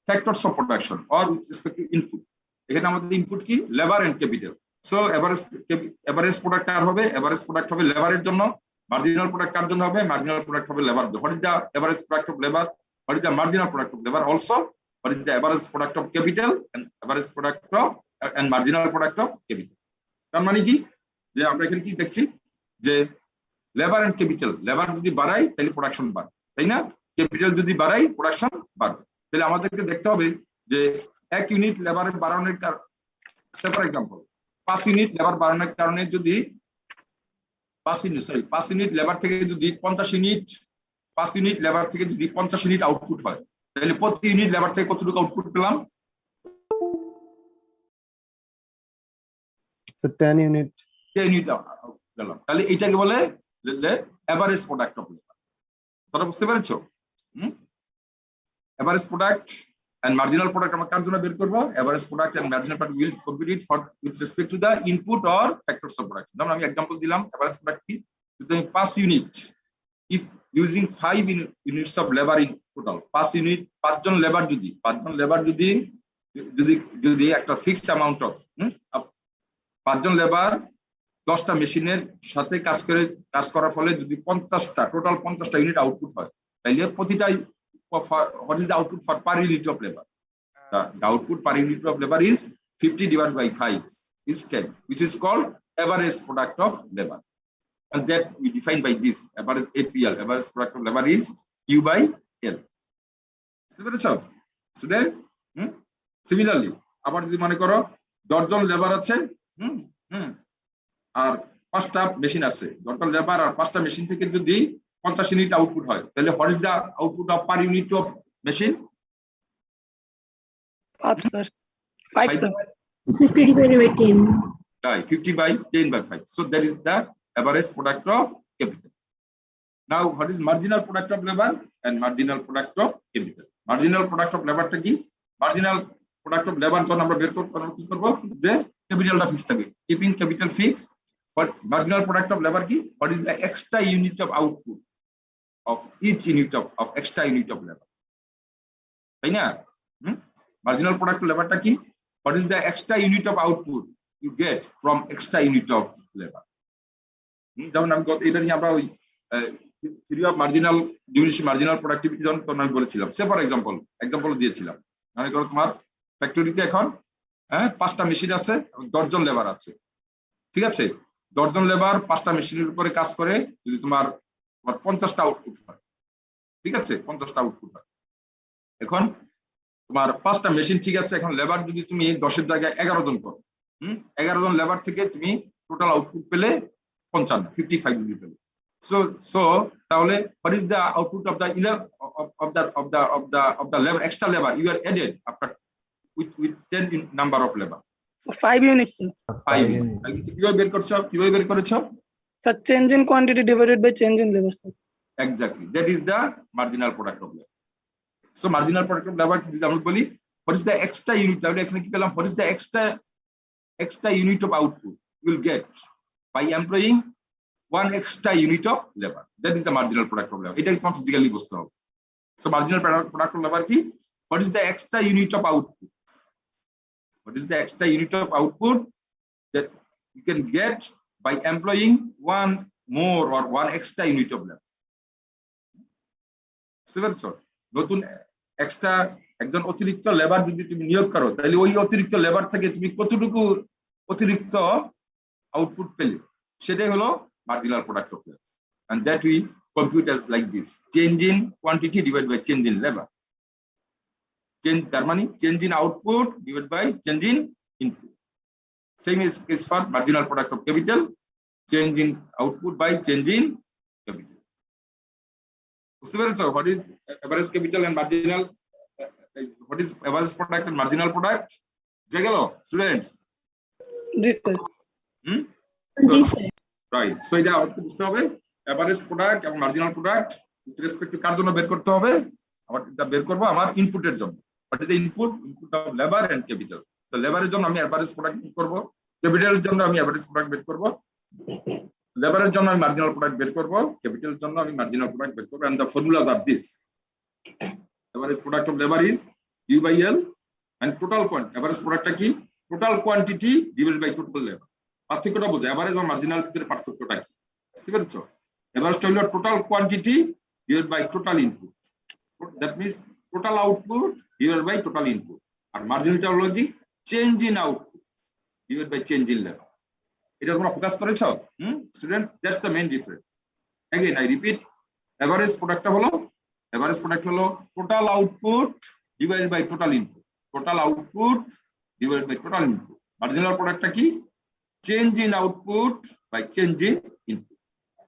Speaker 2: factors of production or with respect to input. এখানে আমাদের ইনপুট কি? Labour and capital. So average product কার হবে? এভারেজ প্রোডাক্ট হবে লেবারের জন্য। মার্জিনাল প্রোডাক্ট কার জন্য হবে? মার্জিনাল প্রোডাক্ট হবে labour. What is the average product of labour? What is the marginal product of labour also? What is the average product of capital and average product of and marginal product of capital? তার মানে কি যে আমরা এখানে কি দেখছি যে labour and capital, labour যদি বাড়ায় তাহলে প্রোডাকশন বাড়বে, তাই না? ক্যাপিটাল যদি বাড়ায় প্রোডাকশন বাড়বে। তাহলে আমাদেরকে দেখতে হবে যে 1 ইউনিট লেবার বাড়ানোর ফর এক্সাম্পল 5 ইউনিট লেবার বাড়ানোর কারণে যদি 5 ইউনিট লেবার থেকে যদি 50 ইউনিট 5 ইউনিট লেবার থেকে যদি 50 ইউনিট আউটপুট হয়, তাহলে প্রতি ইউনিট লেবার থেকে কতটুকু আউটপুট পেলাম?
Speaker 8: 10 ইউনিট
Speaker 2: 10 ইউনিট পেলাম। তাহলে এইটাকে বলে এভারেজ প্রোডাক্ট অফ লেবার। তোমরা বুঝতে পেরেছো? Average product and marginal product আমরা কার জন্য বের করব? Average product and marginal product will compute for with respect to the input or factors of production. যেমন আমি एग्जांपल দিলাম average product কি? যদি 5 unit if using 5 units of labor in total 5 unit 5 জন লেবার যদি একটা ফিক্সড অ্যামাউন্ট অফ 5 জন labour 10টা মেশিনের সাথে কাজ করার ফলে যদি 50টা টোটাল 50টা ইউনিট আউটপুট হয়, তাহলে প্রতিটা what is the output for per unit of labor? The output per unit of labor is 50 divided by 5 is 10, which is called average product of labor, and that we define by this average APL, average product of labor is Q by L. Student, similarly আবার যদি মনে করো 10 জন labour আছে আর 5টা machine আছে, 10 জন labour আর 5টা machine থেকে যদি 50 ইউনিট আউটপুট হয়, তাহলে what is the output of per unit of machine?
Speaker 5: 5 sir 5 sir
Speaker 9: 50 divided by 10.
Speaker 2: Right, 50 by 10 by 5. So that is the average product of capital. Now what is marginal product of labor and marginal product of capital? Marginal product of labor টা কি? Marginal product of labor যখন আমরা বের করব কি করব? যে ক্যাপিটালটা ফিক্স থাকবে, keeping capital fixed. But marginal product of labor কি? What is the extra unit of output of each unit of extra unit of labor? তাই না? Marginal product of labor টা কি? What is the extra unit of output you get from extra unit of labor? যেমন আমি এটা নিয়ে আমরা ওই theory of marginal diminishing marginal productivity যখন আমি বলেছিলাম, সে ফর এক্সাম্পল দিয়েছিলাম। মনে করো তোমার ফ্যাক্টরিতে এখন 5টা মেশিন আছে এবং 10 জন লেবার আছে, ঠিক আছে? 10 জন লেবার 5টা মেশিনের উপরে কাজ করে, যদি তোমার 50টা আউটপুট হয়, ঠিক আছে? 50টা আউটপুট হয়। এখন তোমার 5টা মেশিন ঠিক আছে, এখন লেবার যদি তুমি 10-এর জায়গায় 11 জন করো, 11 জন লেবার থেকে তুমি টোটাল আউটপুট পেলে 55 ইউনিট পেলে। So তাহলে what is the output of the labor, extra labor you are added after with 10 in number of labor?
Speaker 5: So 5 units sir.
Speaker 2: 5 units. কিভাবে বের করেছো?
Speaker 5: Sir, change in quantity divided by change in labor sir.
Speaker 2: Exactly, that is the marginal product of labor. So marginal product of labor যদি আমরা বলি what is the extra unit, তাহলে এখানে কি পেলাম? What is the extra unit of output you will get by employing 1 extra unit of labor? That is the marginal product of labor. এটা তোমার physically বুঝতে হবে। So marginal product of labor কি? What is the extra unit of output? What is the extra unit of output that you can get by employing 1 more or 1 extra unit of labor? নতুন extra একজন অতিরিক্ত labour যদি তুমি নিয়োগ করো, তাহলে ওই অতিরিক্ত লেবার থেকে তুমি কতটুকু অতিরিক্ত আউটপুট পেলে, সেটাই হলো marginal product of labor, and that we compute as like this: change in quantity divided by change in labor. তার মানে change in output divided by change in input. Same is for marginal product of capital: change in output by change in capital. বুঝতে পেরেছো? What is average capital and marginal? What is average product and marginal product? বুঝে গেল students?
Speaker 5: জি sir.
Speaker 9: জি sir.
Speaker 2: Right, so এটা আমাদের বুঝতে হবে এভারেজ প্রোডাক্ট এবং marginal product with respect to কার জন্য বের করতে হবে? আবার এটা বের করব আমার ইনপুটের জন্য। বাট এটা input of labour and capital. তো লেবারের জন্য আমি এভারেজ প্রোডাক্ট বের করব, ক্যাপিটালের জন্য আমি এভারেজ প্রোডাক্ট বের করব, লেবারের জন্য আমি মার্জিনাল প্রোডাক্ট বের করব, ক্যাপিটালের জন্য আমি মার্জিনাল প্রোডাক্ট বের করব, and the formulas are this: average product of labour is U by L, and total quantity, average প্রোডাক্টটা কি? Total quantity divided by total labour. পার্থক্যটা বোঝা, এভারেজ আর মার্জিনাল ভিতরে পার্থক্যটা কি বুঝতে পেরেছো? এভারেজটা হলো total quantity divided by total input, that means total output divided by total input. আর মার্জিনালটা হলো কি? Change in output divided by change in labour. এটা তোমরা ফোকাস করেছো student? That's the main difference. Again I repeat, average প্রোডাক্টটা হলো total output divided by total input. Total output divided by total input. Marginal প্রোডাক্টটা কি? Change in output by change in input,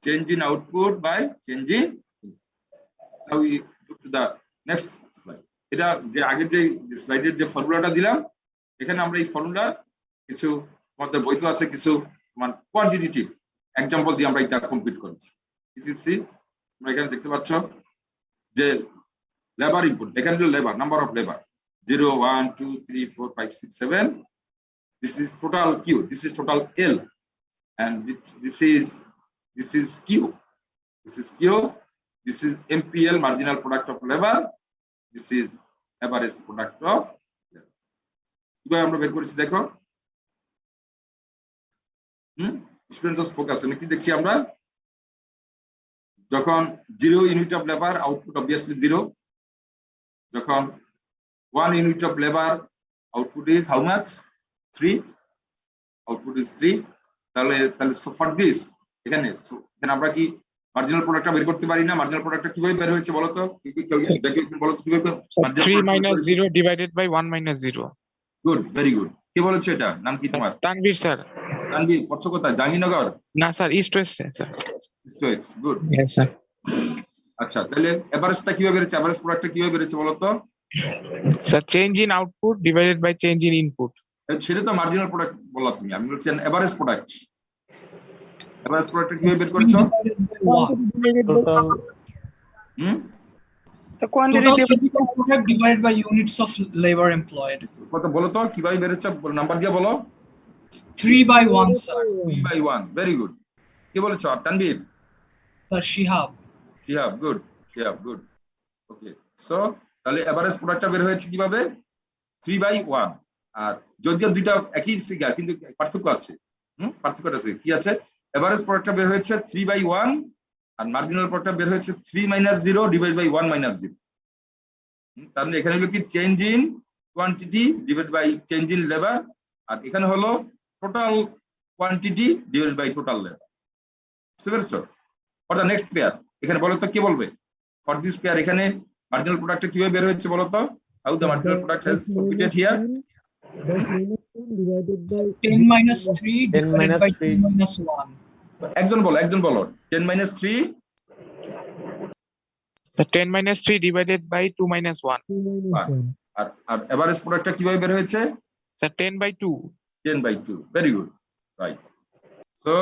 Speaker 2: change in output by change in input. Now we go to the next slide. এটা যে আগের যে স্লাইডের যে ফর্মুলাটা দিলাম, এখানে আমরা এই ফর্মুলা কিছু আমাদের বইতে আছে কিছু কোয়ান্টিটেটিভ এক্সাম্পল দিয়ে আমরা এটা কমপ্লিট করেছি। ইফ ইউ সি, তোমরা এখানে দেখতে পাচ্ছ যে লেবার ইনপুট, এখানে যে labour, number of labour 0 1 2 3 4 5 6 7, this is total Q, this is total L, and this is Q, this is Q, this is MPL, marginal product of labor, this is average product of labor. কিভাবে আমরা বের করেছি দেখো। Students focus, আমি কি দেখছি আমরা, যখন 0 unit of labour output obviously 0, যখন 1 unit of labor output is how much? 3, output is 3, তাহলে so for this এখানে আমরা কি মার্জিনাল প্রোডাক্টটা বের করতে পারি না? মার্জিনাল প্রোডাক্টটা কিভাবে বের হয়েছে বলো তো, বলো তো কিভাবে?
Speaker 1: 3 minus 0 divided by 1 minus 0.
Speaker 2: Good, very good. কে বলেছো এটা? নাম কি তোমার?
Speaker 1: তানভীর স্যার।
Speaker 2: তানভীর, পড়ছো কোথায়? জাহাঙ্গীরনগর?
Speaker 1: না sir, east West sir.
Speaker 2: East West, good.
Speaker 1: হ্যাঁ স্যার।
Speaker 2: আচ্ছা, তাহলে এভারেজটা কিভাবে বেড়েছে? এভারেজ প্রোডাক্টটা কিভাবে বেড়েছে বলো তো?
Speaker 1: Sir change in output divided by change in input.
Speaker 2: সেটা তো মার্জিনাল প্রোডাক্ট বললা তুমি, আমি বলছি এভারেজ প্রোডাক্ট। এভারেজ প্রোডাক্টটা কিভাবে বের করেছো?
Speaker 5: The quantity
Speaker 10: Total physical product divided by units of labor employed.
Speaker 2: কত বলো তো কিভাবে বেড়েছে? নাম্বার দিয়ে বলো।
Speaker 10: 3/1, sir.
Speaker 2: 3/1, very good. কে বলেছো? Tanvir?
Speaker 10: Sir, Shihab.
Speaker 2: Shihab, good. Shihab, good. Okay, so তাহলে এভারেজ প্রোডাক্টটা বের হয়েছে কিভাবে? 3/1। আর যদিও দুইটা একই ফিগার কিন্তু পার্থক্য আছে। পার্থক্যটা আছে কি আছে? এভারেজ প্রোডাক্টটা বের হয়েছে 3/1 আর মার্জিনাল প্রোডাক্টটা বের হয়েছে 3 - 0 ডিভাইড বাই 1 - 0। তার মানে এখানে হলো কি change in quantity divide by change in labour, আর এখানে হলো total quantity divide by total labour. বুঝতে পেরেছো? ফর দ্য নেক্সট পেয়ার, এখানে বলো তো কে বলবে? ফর দিস পেয়ার এখানে মার্জিনাল প্রোডাক্টটা কিভাবে বের হয়েছে বলো তো? How the marginal product has competed here?
Speaker 10: 10 minus 3 divided by 2 minus 1.
Speaker 2: একজন বলো 10 - 3,
Speaker 1: sir 10 minus 3 divided by 2 minus 1.
Speaker 2: আর এভারেজ প্রোডাক্টটা কিভাবে বের হয়েছে?
Speaker 1: Sir 10/2.
Speaker 2: 10/2, very good, right. So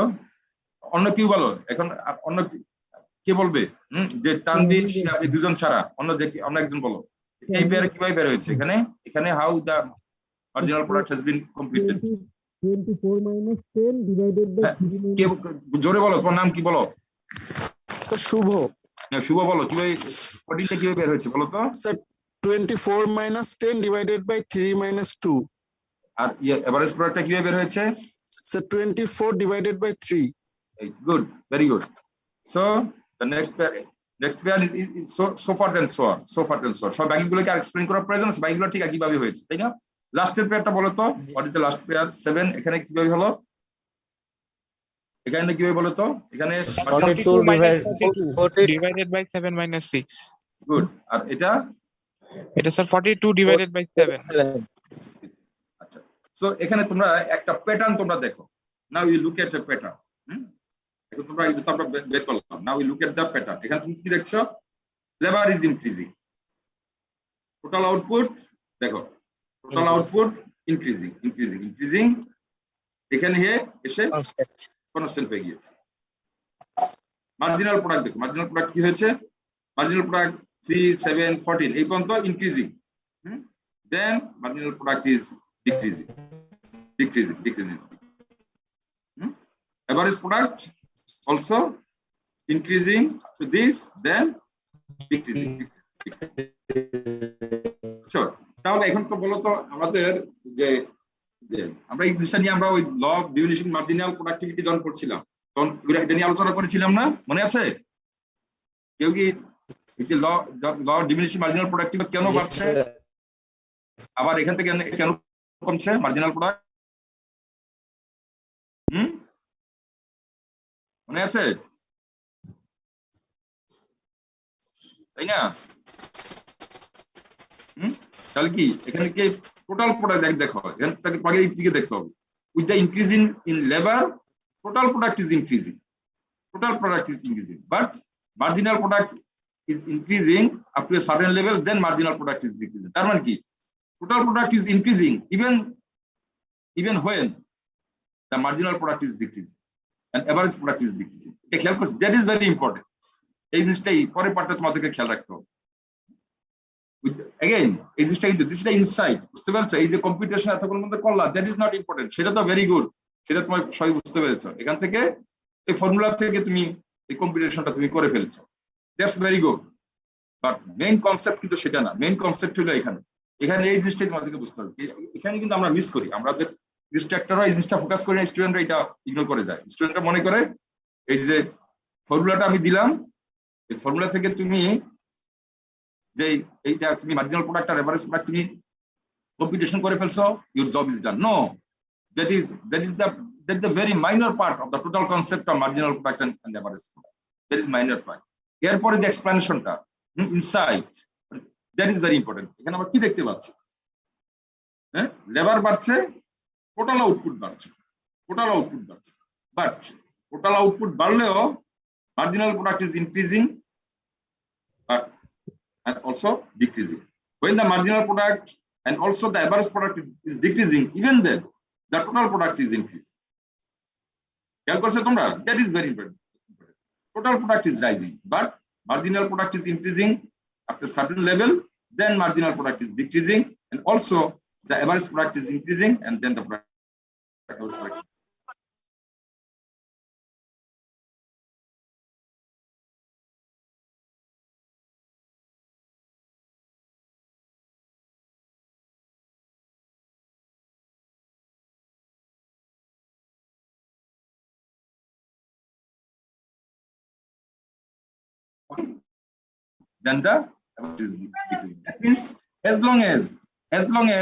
Speaker 2: অন্য কেউ বলো এখন, অন্য কে বলবে? যে তানভীর, আপনি দুজন ছাড়া অন্য একজন বলো এই পেয়ারে কিভাবে বের হয়েছে? এখানে how the marginal product has been completed?
Speaker 8: 24 minus 10 divided by 3
Speaker 2: জোরে বলো, তোমার নাম কি বলো?
Speaker 8: শুভ।
Speaker 2: শুভ, বলো কিভাবে 14টা কিভাবে বের হয়েছে বলো তো?
Speaker 8: Sir 24 minus 10 divided by 3 minus 2।
Speaker 2: আর এভারেজ প্রোডাক্টটা কিভাবে বের হয়েছে?
Speaker 8: Sir 24 divided by 3।
Speaker 2: Good, very good. So the next pair is so far then so on, so far then so on। সব বাকিগুলোকে আর এক্সপ্লেইন করার প্রয়োজন আছে? বাকিগুলো ঠিক একইভাবে হয়েছে, তাই না? লাস্টের পেয়ারটা বলো তো, what is the last pair? 7, এখানে কিভাবে হলো? এখানে কিভাবে বলো তো? এখানে
Speaker 1: 42 divided by 7 minus 6.
Speaker 2: গুড। আর এটা
Speaker 1: স্যার 42 divided by 7.
Speaker 2: আচ্ছা, সো এখানে তোমরা একটা প্যাটার্ন তোমরা দেখো। Now you look at a pattern. এখন তোমরা এটা আমরা বের করলাম। Now you look at the pattern. এখানে তুমি কি দেখছো? Labour is increasing, total output দেখো, টোটাল আউটপুট ইনক্রিজিং। এখানে এসে কনস্ট্যান্ট হয়ে গিয়েছে। মার্জিনাল প্রোডাক্ট দেখো, মার্জিনাল প্রোডাক্ট কি হয়েছে? মার্জিনাল প্রোডাক্ট 3, 7, 14 এই পর্যন্ত increasing, then marginal product is decreasing. Average product also increasing to this, then decreasing. Sure. তাহলে এখন তো বলো তো আমাদের যে আমরা এই জিনিসটা নিয়ে আমরা ওই law of diminishing marginal productivity যখন করছিলাম তখন এটা নিয়ে আলোচনা করেছিলাম না? মনে আছে? কেউ কি এই যে law of diminishing marginal productivity কেন বাড়ছে, আবার এখান থেকে কেন কমছে মার্জিনাল প্রোডাক্ট? মনে আছে? তাই না? তাহলে কি এখানে কি টোটাল প্রোডাক্ট দেখো এখান থেকে তোমাকে এই দিকে দেখতে হবে with the increase in labour total product is increasing but marginal product is increasing up to a certain level, then marginal product is decreasing. তার মানে কি total product is increasing even when the marginal product is decreasing and average product is decreasing. এটা খেয়াল করছি, that is very important. এই জিনিসটাই পরের পার্টটা তোমাদেরকে খেয়াল রাখতে হবে। Again, এই জিনিসটা কিন্তু this is the insight, বুঝতে পারছো? এই যে কম্পিউটেশন এতক্ষণ মধ্যে করলা, that is not important. সেটা তো ভেরি গুড, সেটা তোমার সবাই বুঝতে পেরেছো। এখান থেকে এই ফর্মুলা থেকে তুমি এই কম্পিউটেশনটা তুমি করে ফেলছো, that's very good. But main concept কিন্তু সেটা না, মেইন কনসেপ্ট হলো এখানে এই জিনিসটাই তোমাদেরকে বুঝতে হবে। এখানে কিন্তু আমরা মিস করি, আমাদের ডিস্ট্রাক্টররা এই জিনিসটা ফোকাস করে না, স্টুডেন্টরা এটা ইগনোর করে যায়। স্টুডেন্টরা মনে করে এই যে ফর্মুলাটা আমি দিলাম, এই ফর্মুলা থেকে তুমি যে এইটা তুমি মার্জিনাল প্রোডাক্ট আর এভারেজ প্রোডাক্ট তুমি কম্পিউটেশন করে ফেলছো, your job is done. No, that is the very minor part of the total concept of marginal product and average product. That is minor part. এরপরে যে এক্সপ্লেনেশনটা insight, that is very important. এখানে আমরা কি দেখতে পাচ্ছি? হ্যাঁ, লেবার বাড়ছে, total output বাড়ছে, বাট টোটাল আউটপুট বাড়লেও marginal product is increasing but and also decreasing. When the marginal product and also the average product is decreasing, even then the total product is increasing. That is very important. Total product is rising, but marginal product is increasing up to a certain level, then marginal product is decreasing, and also the average product is increasing, and then the product. Then the average is decreasing. That means as long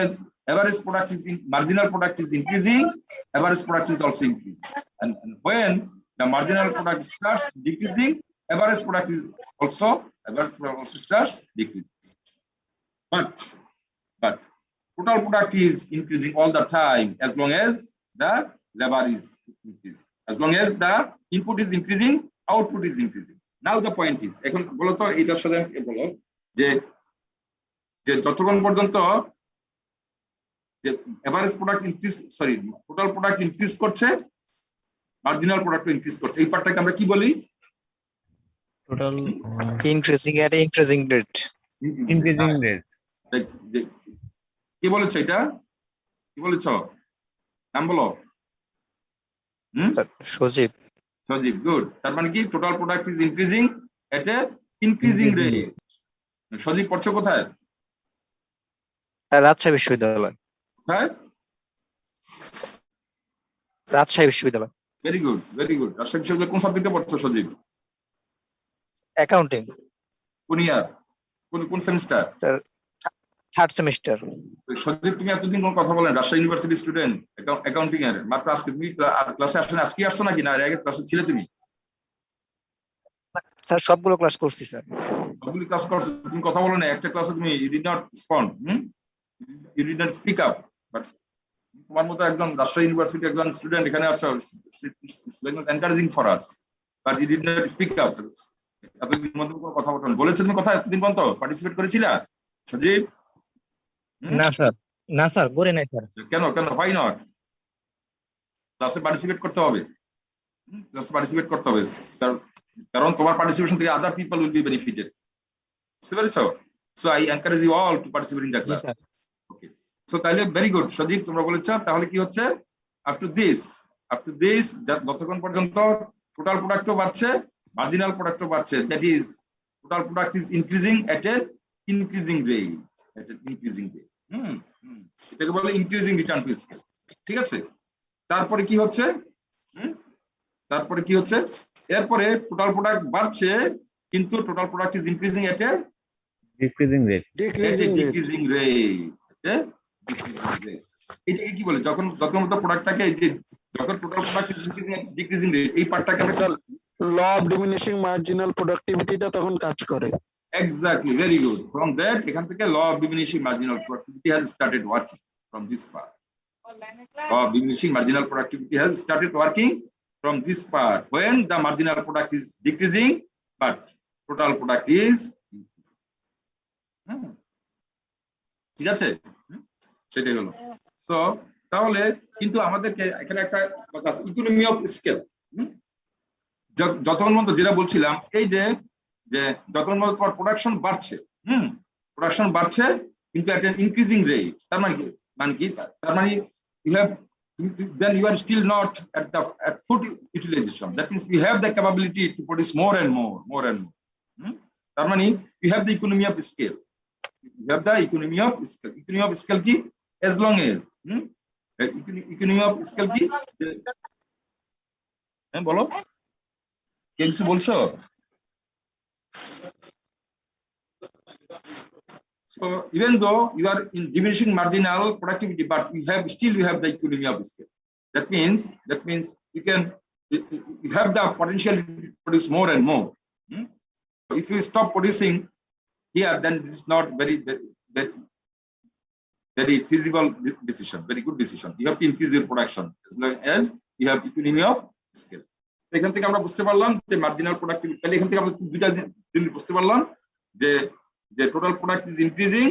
Speaker 2: as average product is marginal product is increasing, average product is also increasing. And when the marginal product starts decreasing, average product also starts decreasing. But total product is increasing all the time as long as the labor is increasing. As long as the input is increasing, output is increasing. Now the point is, এখন বলো তো এটার সাথে বলো যে যতক্ষণ পর্যন্ত যে average product total product increase করছে, মার্জিনাল প্রোডাক্ট ইনক্রিজ করছে, এই পার্টটাকে আমরা কি বলি?
Speaker 7: Total increasing at increasing rate.
Speaker 2: কি বলেছো এটা? কি বলেছো? নাম বলো।
Speaker 7: সজীব।
Speaker 2: গুড। তার মানে কি total product is increasing at a increasing rate. Sajib পড়ছো কোথায়?
Speaker 7: রাজশাহী বিশ্ববিদ্যালয়।
Speaker 2: হ্যাঁ,
Speaker 7: রাজশাহী বিশ্ববিদ্যালয়।
Speaker 2: Very good. রাজশাহী বিশ্ববিদ্যালয় কোন সাবজেক্টে পড়ছো সজীব?
Speaker 7: অ্যাকাউন্টিং।
Speaker 2: কোন ইয়ার? কোন semester?
Speaker 7: Sir third semester.
Speaker 2: Sajib, তুমি এতদিন কোন কথা বলেন? রাজশাহী ইউনিভার্সিটি স্টুডেন্ট, অ্যাকাউন্টিং এর, মাত্র আজকে তুমি ক্লাসে আজকে আসছো নাকি? না, আগে ক্লাসে ছিলে তুমি?
Speaker 7: স্যার সবগুলো ক্লাস করছি স্যার।
Speaker 2: সবগুলো ক্লাস করছো, তুমি কথা বলো না একটা ক্লাসে, তুমি you did not respond, you did not speak up. But তোমার মতো একজন রাজশাহী ইউনিভার্সিটি একজন স্টুডেন্ট এখানে আছো, encouraging for us, but you did not speak up. এতদিন মধ্যে কোনো কথা বলতো বলেছো তুমি? কথা এতদিন পর্যন্ত পার্টিসিপেট করেছিলা সজীব?
Speaker 7: না স্যার করে নাই স্যার।
Speaker 2: কেন হোয়াই নট? ক্লাসে পার্টিসিপেট করতে হবে, কারণ তোমার পার্টিসিপেশন থেকে other people will be benefited. বুঝতে পেরেছো? So I encourage you all to participate in the class. Okay, so তাহলে ভেরি গুড সজীব, তোমরা বলেছো। তাহলে কি হচ্ছে? আপ টু দিস যতক্ষণ পর্যন্ত টোটাল প্রোডাক্টও বাড়ছে, মার্জিনাল প্রোডাক্টও বাড়ছে, that is total product is increasing at a increasing rate. এটাকে বলে ইনক্রিজিং রিটার্ন টু স্কেল। ঠিক আছে? তারপরে কি হচ্ছে? এরপরে টোটাল প্রোডাক্ট বাড়ছে, কিন্তু total product is increasing at A decreasing rate. এটাকে কি বলে? যখন প্রোডাক্টটাকে যখন total product is increasing at decreasing rate, এই পার্টটাকে
Speaker 8: ল অফ ডিমিনিশিং মার্জিনাল প্রোডাক্টিভিটিটা তখন কাজ করে।
Speaker 2: Exactly, very good. From that, এখান থেকে law of diminishing marginal productivity has started working. from this part. Or diminishing marginal productivity has started working from this part when the marginal product is decreasing, but total product is ঠিক আছে, সেটাই হলো। So তাহলে কিন্তু আমাদেরকে এখানে একটা কথা আছে, ইকোনমি অফ স্কেল। যতক্ষণ মতো যেটা বলছিলাম, এই যে যতক্ষণ মতো তোমার প্রোডাকশন বাড়ছে, প্রোডাকশন বাড়ছে কিন্তু at an increasing rate, তার মানে কি তার মানে you have, then you are still not at full utilization. That means we have the capability to produce more and more and more. তার মানে you have the economy of scale. You have the economy of scale. Economy of scale কি, as long as economy of scale কি, হ্যাঁ বলো, কে কিছু বলছো? So even though you are in diminishing marginal productivity, but you have the economy of scale. That means you have the potential to produce more and more. If you stop producing here, then this is not very feasible decision, very good decision. You have to increase your production as long as you have economy of scale. এখান থেকে আমরা বুঝতে পারলাম যে marginal productivity, তাহলে এখান থেকে আমরা দুইটা জিনিস বুঝতে পারলাম যে total product is increasing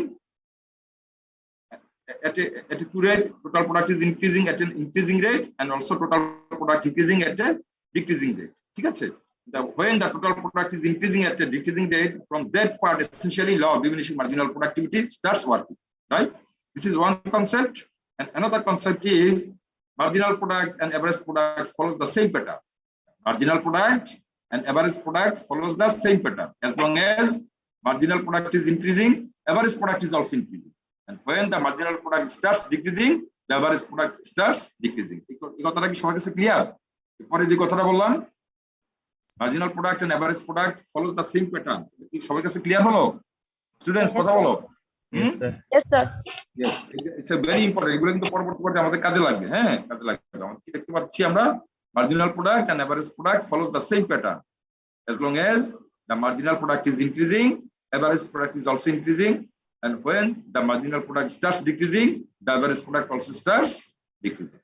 Speaker 2: at a two rate, total product is increasing at an increasing rate, and also total product decreasing at a decreasing rate. ঠিক আছে, when the total product is increasing at a decreasing rate, from that part essentially law of diminishing marginal productivity starts working, right? This is one concept, and another concept is marginal product and average product follows the same pattern. Marginal product and average product follows the same pattern. As long as marginal product is increasing, average product is also increasing, and when the marginal product starts decreasing, the average product starts decreasing. এই কথাটা কি সবার কাছে clear? এরপরে যে কথাটা বললাম, marginal product and average product follows the same pattern, কি সবার কাছে ক্লিয়ার হলো? স্টুডেন্টস কথা বলো।
Speaker 9: Yes, sir.
Speaker 2: Yes, it's a very important. এগুলো কিন্তু পরবর্তী পর্যায়ে আমাদের কাজে লাগবে। হ্যাঁ, কাজে লাগবে। আমরা কি দেখতে পাচ্ছি, আমরা marginal product and average product follows the same pattern. As long as the marginal product is increasing, average product is also increasing, and when the marginal product starts decreasing, the average product also starts decreasing.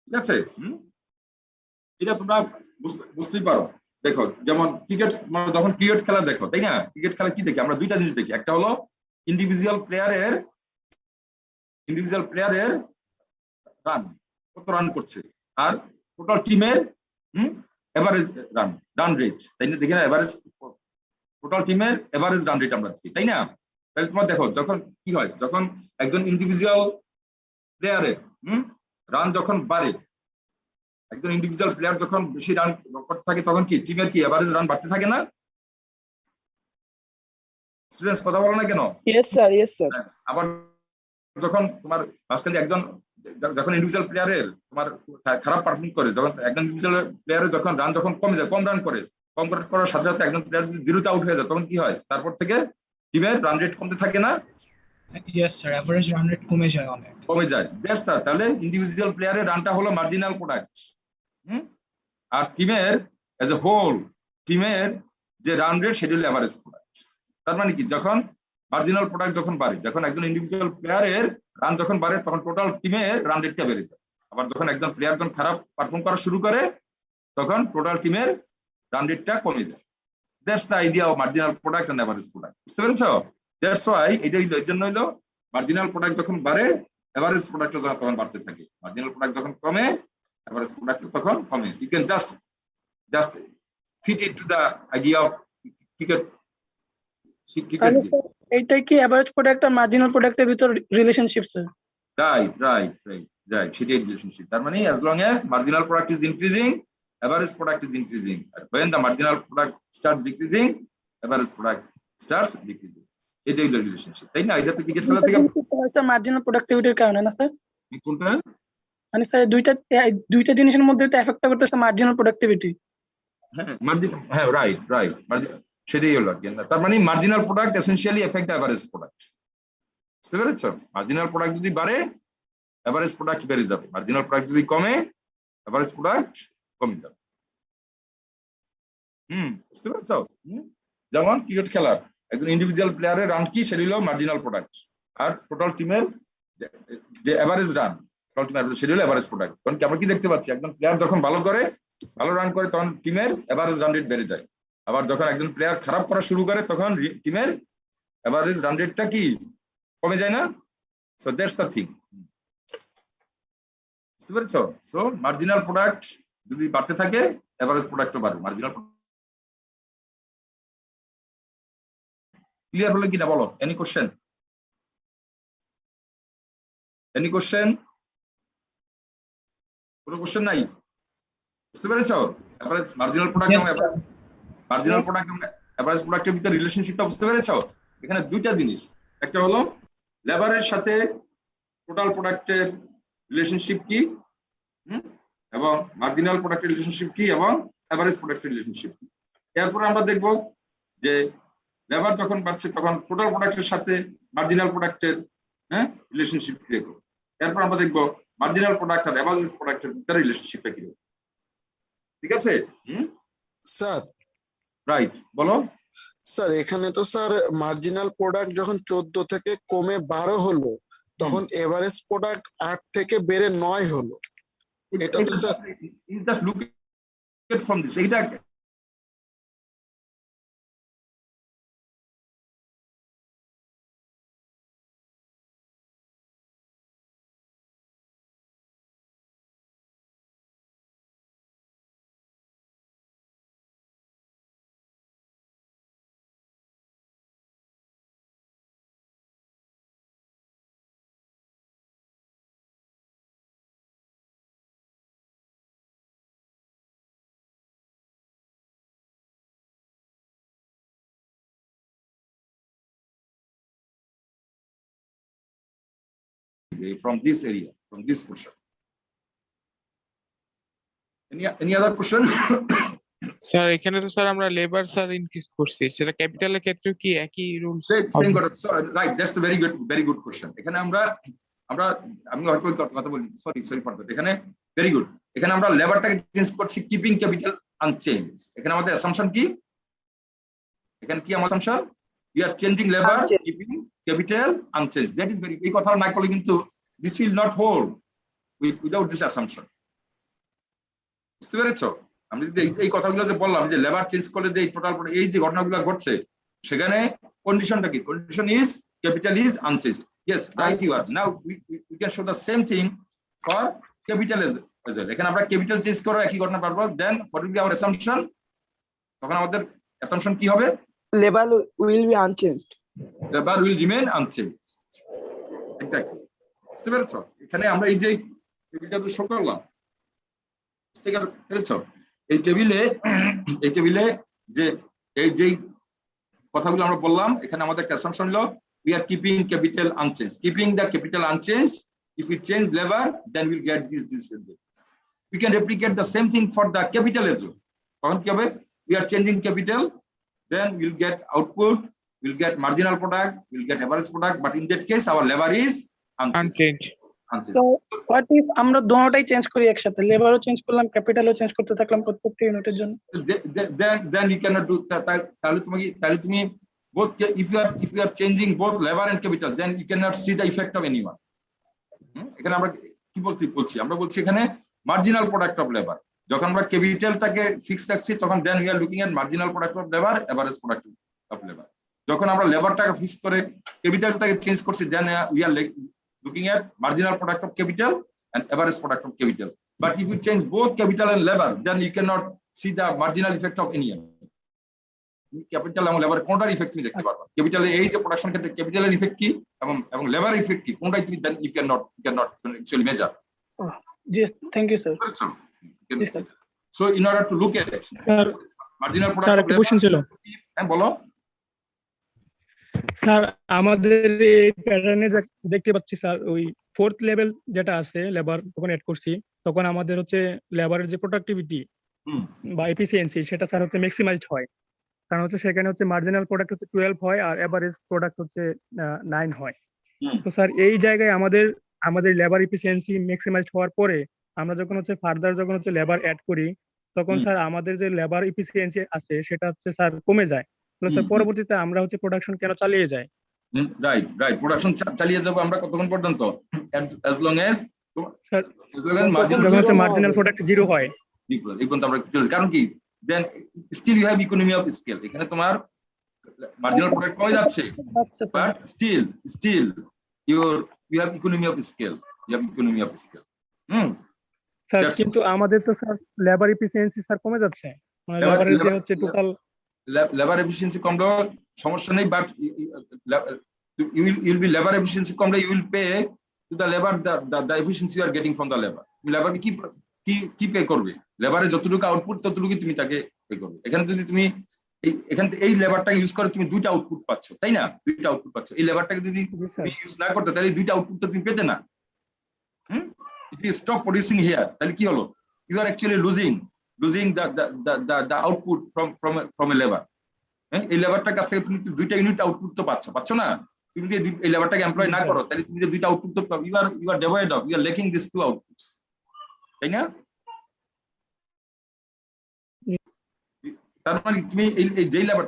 Speaker 2: ঠিক আছে, এটা তোমরা বুঝতেই পারো। দেখো, যেমন cricket, যখন cricket খেলা দেখো, তাই না? ক্রিকেট খেলা কি দেখি আমরা? দুইটা জিনিস দেখি। একটা হলো ইন্ডিভিজুয়াল প্লেয়ারের রান, কত রান করছে, আর টোটাল টিমের এভারেজ রান রেট, তাই না? দেখি না, এভারেজ টোটাল টিমের এভারেজ রান রেট আমরা দেখি, তাই না? তাহলে তোমার দেখো, যখন কি হয়, যখন একজন ইন্ডিভিজুয়াল প্লেয়ারের রান যখন বাড়ে, একজন ইন্ডিভিজুয়াল প্লেয়ার যখন বেশি রান করতে থাকে, তখন কি টিমের কি এভারেজ রান বাড়তে থাকে না? স্টুডেন্টস কথা বলো না কেন?
Speaker 6: Yes, sir. Yes, sir.
Speaker 2: আবার যখন তোমার মাঝখানে যখন ইন্ডিভিজুয়াল প্লেয়ারের তোমার খারাপ পারফর্ম করে, যখন একজন ইন্ডিভিজুয়াল প্লেয়ারের যখন রান কমে যায়, কম রান করার সাথে সাথে একজন প্লেয়ার যদি জিরোতে আউট হয়ে যায়, তখন কি হয়? তারপর থেকে টিমের রান রেট কমতে থাকে না?
Speaker 10: Yes, sir. Average run rate কমে যায় অনেক।
Speaker 2: কমে যায়। That's that. তাহলে ইন্ডিভিজুয়াল প্লেয়ারের রানটা হলো মার্জিনাল প্রোডাক্ট, আর টিমের এজ এ হোল টিমের যে রান রেট সেটা হলো এভারেজ প্রোডাক্ট। তার মানে কি, যখন মার্জিনাল প্রোডাক্ট যখন বাড়ে, যখন একজন ইন্ডিভিজুয়াল প্লেয়ারের রান যখন বাড়ে, তখন টোটাল টিমের রান রেটটা বেড়ে যায়। আবার যখন একজন প্লেয়ার যখন খারাপ পারফর্ম করা শুরু করে, তখন টোটাল টিমের রান রেটটা কমে যায়। That's the idea of marginal product and average product. বুঝতে পেরেছো? দ্যাটস ওয়াই এটা হইলো, এর জন্য হইলো মার্জিনাল প্রোডাক্ট যখন বাড়ে, এভারেজ প্রোডাক্ট তখন বাড়তে থাকে। মার্জিনাল প্রোডাক্ট যখন কমে, এভারেজ প্রোডাক্ট তখন কমে। You can just fit it to the idea of cricket.
Speaker 5: এইটাই কি এভারেজ প্রোডাক্ট আর মার্জিনাল প্রোডাক্টের ভিতর রিলেশনশিপ, স্যার?
Speaker 2: রাইট, সেটাই রিলেশনশিপ। তার মানে as long as marginal product is increasing, average product is increasing, and when the marginal product starts decreasing, average product starts decreasing. এটাই হলো রিলেশনশিপ, তাই না? এটা তো ক্রিকেট খেলা থেকে
Speaker 5: স্যার মার্জিনাল প্রোডাক্টিভিটির কারণে না স্যার?
Speaker 2: কোনটা?
Speaker 5: মানে স্যার দুইটা জিনিসের মধ্যে তো এফেক্ট করতেছে মার্জিনাল প্রোডাক্টিভিটি।
Speaker 2: হ্যাঁ, রাইট, সেটাই হলো। তার মানে marginal product essentially effect the average product. বুঝতে পেরেছো? মার্জিনাল প্রোডাক্ট যদি বাড়ে, এভারেজ প্রোডাক্ট বেড়ে যাবে। মার্জিনাল প্রোডাক্ট যদি কমে, এভারেজ প্রোডাক্ট কমে যাবে। বুঝতে পেরেছো? যেমন ক্রিকেট খেলার একজন ইন্ডিভিজুয়াল প্লেয়ারের রান কি, সেটা হলো মার্জিনাল প্রোডাক্ট, আর টোটাল টিমের যে এভারেজ রান, সেটা হলো এভারেজ প্রোডাক্ট। কারণ কি আমরা কি দেখতে পাচ্ছি, একজন প্লেয়ার যখন ভালো রান করে তখন টিমের এভারেজ রান রেট বেড়ে যায়, আবার যখন একজন প্লেয়ার খারাপ করা শুরু করে তখন টিমের এভারেজ রান রেটটা কি কমে যায় না? So that's the thing. বুঝতে পেরেছো? সো মার্জিনাল প্রোডাক্ট যদি বাড়তে থাকে, এভারেজ প্রোডাক্টও বাড়বে। মার্জিনাল ক্লিয়ার হলো কিনা বলো? Any question? Any question? কোনো কোশ্চেন নাই? বুঝতে পেরেছো? এভারেজ মার্জিনাল প্রোডাক্ট এবং মার্জিনাল প্রোডাক্ট এবং এভারেজ প্রোডাক্টের ভিতরে রিলেশনশিপটা বুঝতে পেরেছো? এখানে দুইটা জিনিস, একটা হলো লেবারের সাথে টোটাল প্রোডাক্টের রিলেশনশিপ কি, এবং মার্জিনাল প্রোডাক্টের রিলেশনশিপ কি, এবং এভারেজ প্রোডাক্টের রিলেশনশিপ কি। এরপর আমরা দেখব যে লেবার যখন বাড়ছে তখন টোটাল প্রোডাক্টের সাথে মার্জিনাল প্রোডাক্টের রিলেশনশিপ ক্রিয়েট করব। এরপর আমরা দেখব মার্জিনাল প্রোডাক্ট আর এভারেজ প্রোডাক্টের ভিতরে রিলেশনশিপটা কি। ঠিক আছে?
Speaker 8: স্যার
Speaker 2: রাইট, বলো।
Speaker 8: স্যার এখানে তো স্যার মার্জিনাল প্রোডাক্ট যখন 14 থেকে কমে 12 হলো, তখন এভারেজ প্রোডাক্ট 8 থেকে বেড়ে 9 হলো। এটা তো sir
Speaker 2: just look at from this, এইটা from this area, from this portion. Any other question?
Speaker 1: Sir এখানে তো স্যার আমরা লেবার স্যার ইনক্রিজ করছি, সেটা ক্যাপিটালের ক্ষেত্রে কি একই rule?
Speaker 2: Same got it. So, right, that's a very good question. এখানে আমরা আমি হয়তো কথা বলি, সরি ফর দ্যাট। এখানে ভেরি গুড, এখানে আমরা লেবারটাকে চেঞ্জ করছি, কিপিং ক্যাপিটাল আনচেঞ্জ। এখানে আমাদের অ্যাসাম্পশন কি? এখানে কি আমার assumption? We are changing labor, keeping capital unchanged. That is very, এই কথা না করলে কিন্তু this will not hold without this assumption. বুঝতে পেরেছো? আমি যদি এই কথাগুলো যে বললাম যে লেবার চেঞ্জ করলে যে টোটাল এই যে ঘটনাগুলো ঘটছে, সেখানে কন্ডিশনটা কি? Condition is capital is unchanged. Yes, right you are. Now we can show the same thing for capital as well. এখানে আমরা ক্যাপিটাল চেঞ্জ করে একই ঘটনা পারবো। Then what will be our assumption? তখন আমাদের assumption কি হবে?
Speaker 6: Labor will be unchanged.
Speaker 2: Labor will remain unchanged. Exactly. বুঝতে পেরেছো? এখানে আমরা এই যে টেবিলটা তো শো করলাম, বুঝতে পেরেছো? এই টেবিলে যে এই যে কথাগুলো আমরা বললাম, এখানে আমাদের অ্যাসাম্পশন হলো we are keeping capital unchanged. Keeping the capital unchanged, if we change labor, then we'll get this. We can replicate the same thing for the capital as well. তখন কি হবে? We are changing capital, then we'll get output, we'll get marginal product, we'll get average product, but in that case our labor is unchanged.
Speaker 5: So what if আমরা দুটোটাই change করি একসাথে, লেবারও change করলাম, ক্যাপিটালও change করতে থাকলাম প্রত্যেকটা ইউনিটের জন্য?
Speaker 2: Then you cannot do that. তাহলে তুমি both, if you are changing both labor and capital, then you cannot see the effect of anyone. এখানে আমরা কি বলছি? আমরা বলছি এখানে মার্জিনাল প্রোডাক্ট অফ লেবার। যখন আমরা ক্যাপিটালটাকে ফিক্স রাখছি তখন then we are looking at marginal product of labour, average product of labour. যখন আমরা লেবারটাকে ফিক্স করে ক্যাপিটালটাকে চেঞ্জ করছি, then we are looking at marginal product of capital and average product of capital. But if you change both capital and labor, then you cannot see the marginal effect of any. Capital and labor কোনটার effect তুমি দেখতে পারবা? ক্যাপিটালে এই যে production ক্ষেত্রে ক্যাপিটালের effect কি এবং labour effect কি, কোনটাই তুমি দেন you cannot actually measure.
Speaker 5: Yes, thank you sir. Yes sir.
Speaker 2: So in order to look at it,
Speaker 10: sir
Speaker 2: marginal product
Speaker 10: sir
Speaker 2: of
Speaker 10: একটা
Speaker 2: labor,
Speaker 10: কোশ্চেন ছিল
Speaker 2: হ্যাঁ বলো।
Speaker 10: স্যার আমাদের এই প্যাটার্নে দেখতে পাচ্ছি স্যার, ওই ফোর্থ লেভেল যেটা আছে লেবার যখন এড করছি, তখন আমাদের হচ্ছে লেবারের যে প্রোডাক্টিভিটি বা এফিসিয়েন্সি সেটা স্যার হচ্ছে ম্যাক্সিমাইজড হয়। কারণ হচ্ছে সেখানে হচ্ছে মার্জিনাল প্রোডাক্ট হচ্ছে 12 হয় আর এভারেজ প্রোডাক্ট হচ্ছে 9 হয়। তো স্যার এই জায়গায় আমাদের লেবার এফিসিয়েন্সি ম্যাক্সিমাইজড হওয়ার পরে আমরা যখন হচ্ছে ফার্দার যখন হচ্ছে লেবার অ্যাড করি, তখন স্যার আমাদের যে লেবার এফিসিয়েন্সি আছে সেটা হচ্ছে স্যার কমে যায়। স্যার পরবর্তীতে আমরা হচ্ছে প্রোডাকশন কেন চালিয়ে যাই?
Speaker 2: রাইট রাইট, প্রোডাকশন চালিয়ে যাবো আমরা কতক্ষণ পর্যন্ত, as long as
Speaker 10: sir
Speaker 2: margin
Speaker 10: যখন হচ্ছে মার্জিনাল প্রোডাক্ট জিরো হয়
Speaker 2: এই পর্যন্ত আমরা চলছি। কারণ কি, then still you have economy of scale, এখানে তোমার মার্জিনাল প্রোডাক্ট কমে যাচ্ছে,
Speaker 5: আচ্ছা sir,
Speaker 2: but still you have economy of scale,
Speaker 10: sir
Speaker 2: That's-
Speaker 10: কিন্তু আমাদের তো স্যার লেবার এফিসিয়েন্সি স্যার কমে যাচ্ছে, মানে লেবারের যে হচ্ছে টোটাল
Speaker 2: লেবার এফিসিয়েন্সি কমলেও সমস্যা নেই, but you will be labor efficiency কমলে you will pay to the labor the efficiency you are getting from the labor. তুমি লেবারকে কি পে করবে, লেবারের যতটুকু আউটপুট ততটুকু তুমি তাকে পে করবে। এখানে যদি তুমি এই লেবারটা ইউজ করে তুমি দুইটা আউটপুট পাচ্ছ, তাই না, দুইটা আউটপুট পাচ্ছ। এই লেবারটাকে যদি তুমি ইউজ না করতে তাহলে দুইটা আউটপুট তো তুমি পেতে না। If you stop producing here, তাহলে কি হলো, you are actually losing the output from a labor. এই লেবারটার কাছ থেকে তুমি দুইটা ইউনিট আউটপুট তো পাচ্ছ না। তুমি যদি এই লেবারটাকে এমপ্লয় না করো তাহলে তুমি যে দুইটা আউটপুট তো you are devoid of, you are lacking these two outputs, তাই না? তার মানে তুমি এই যে লেবার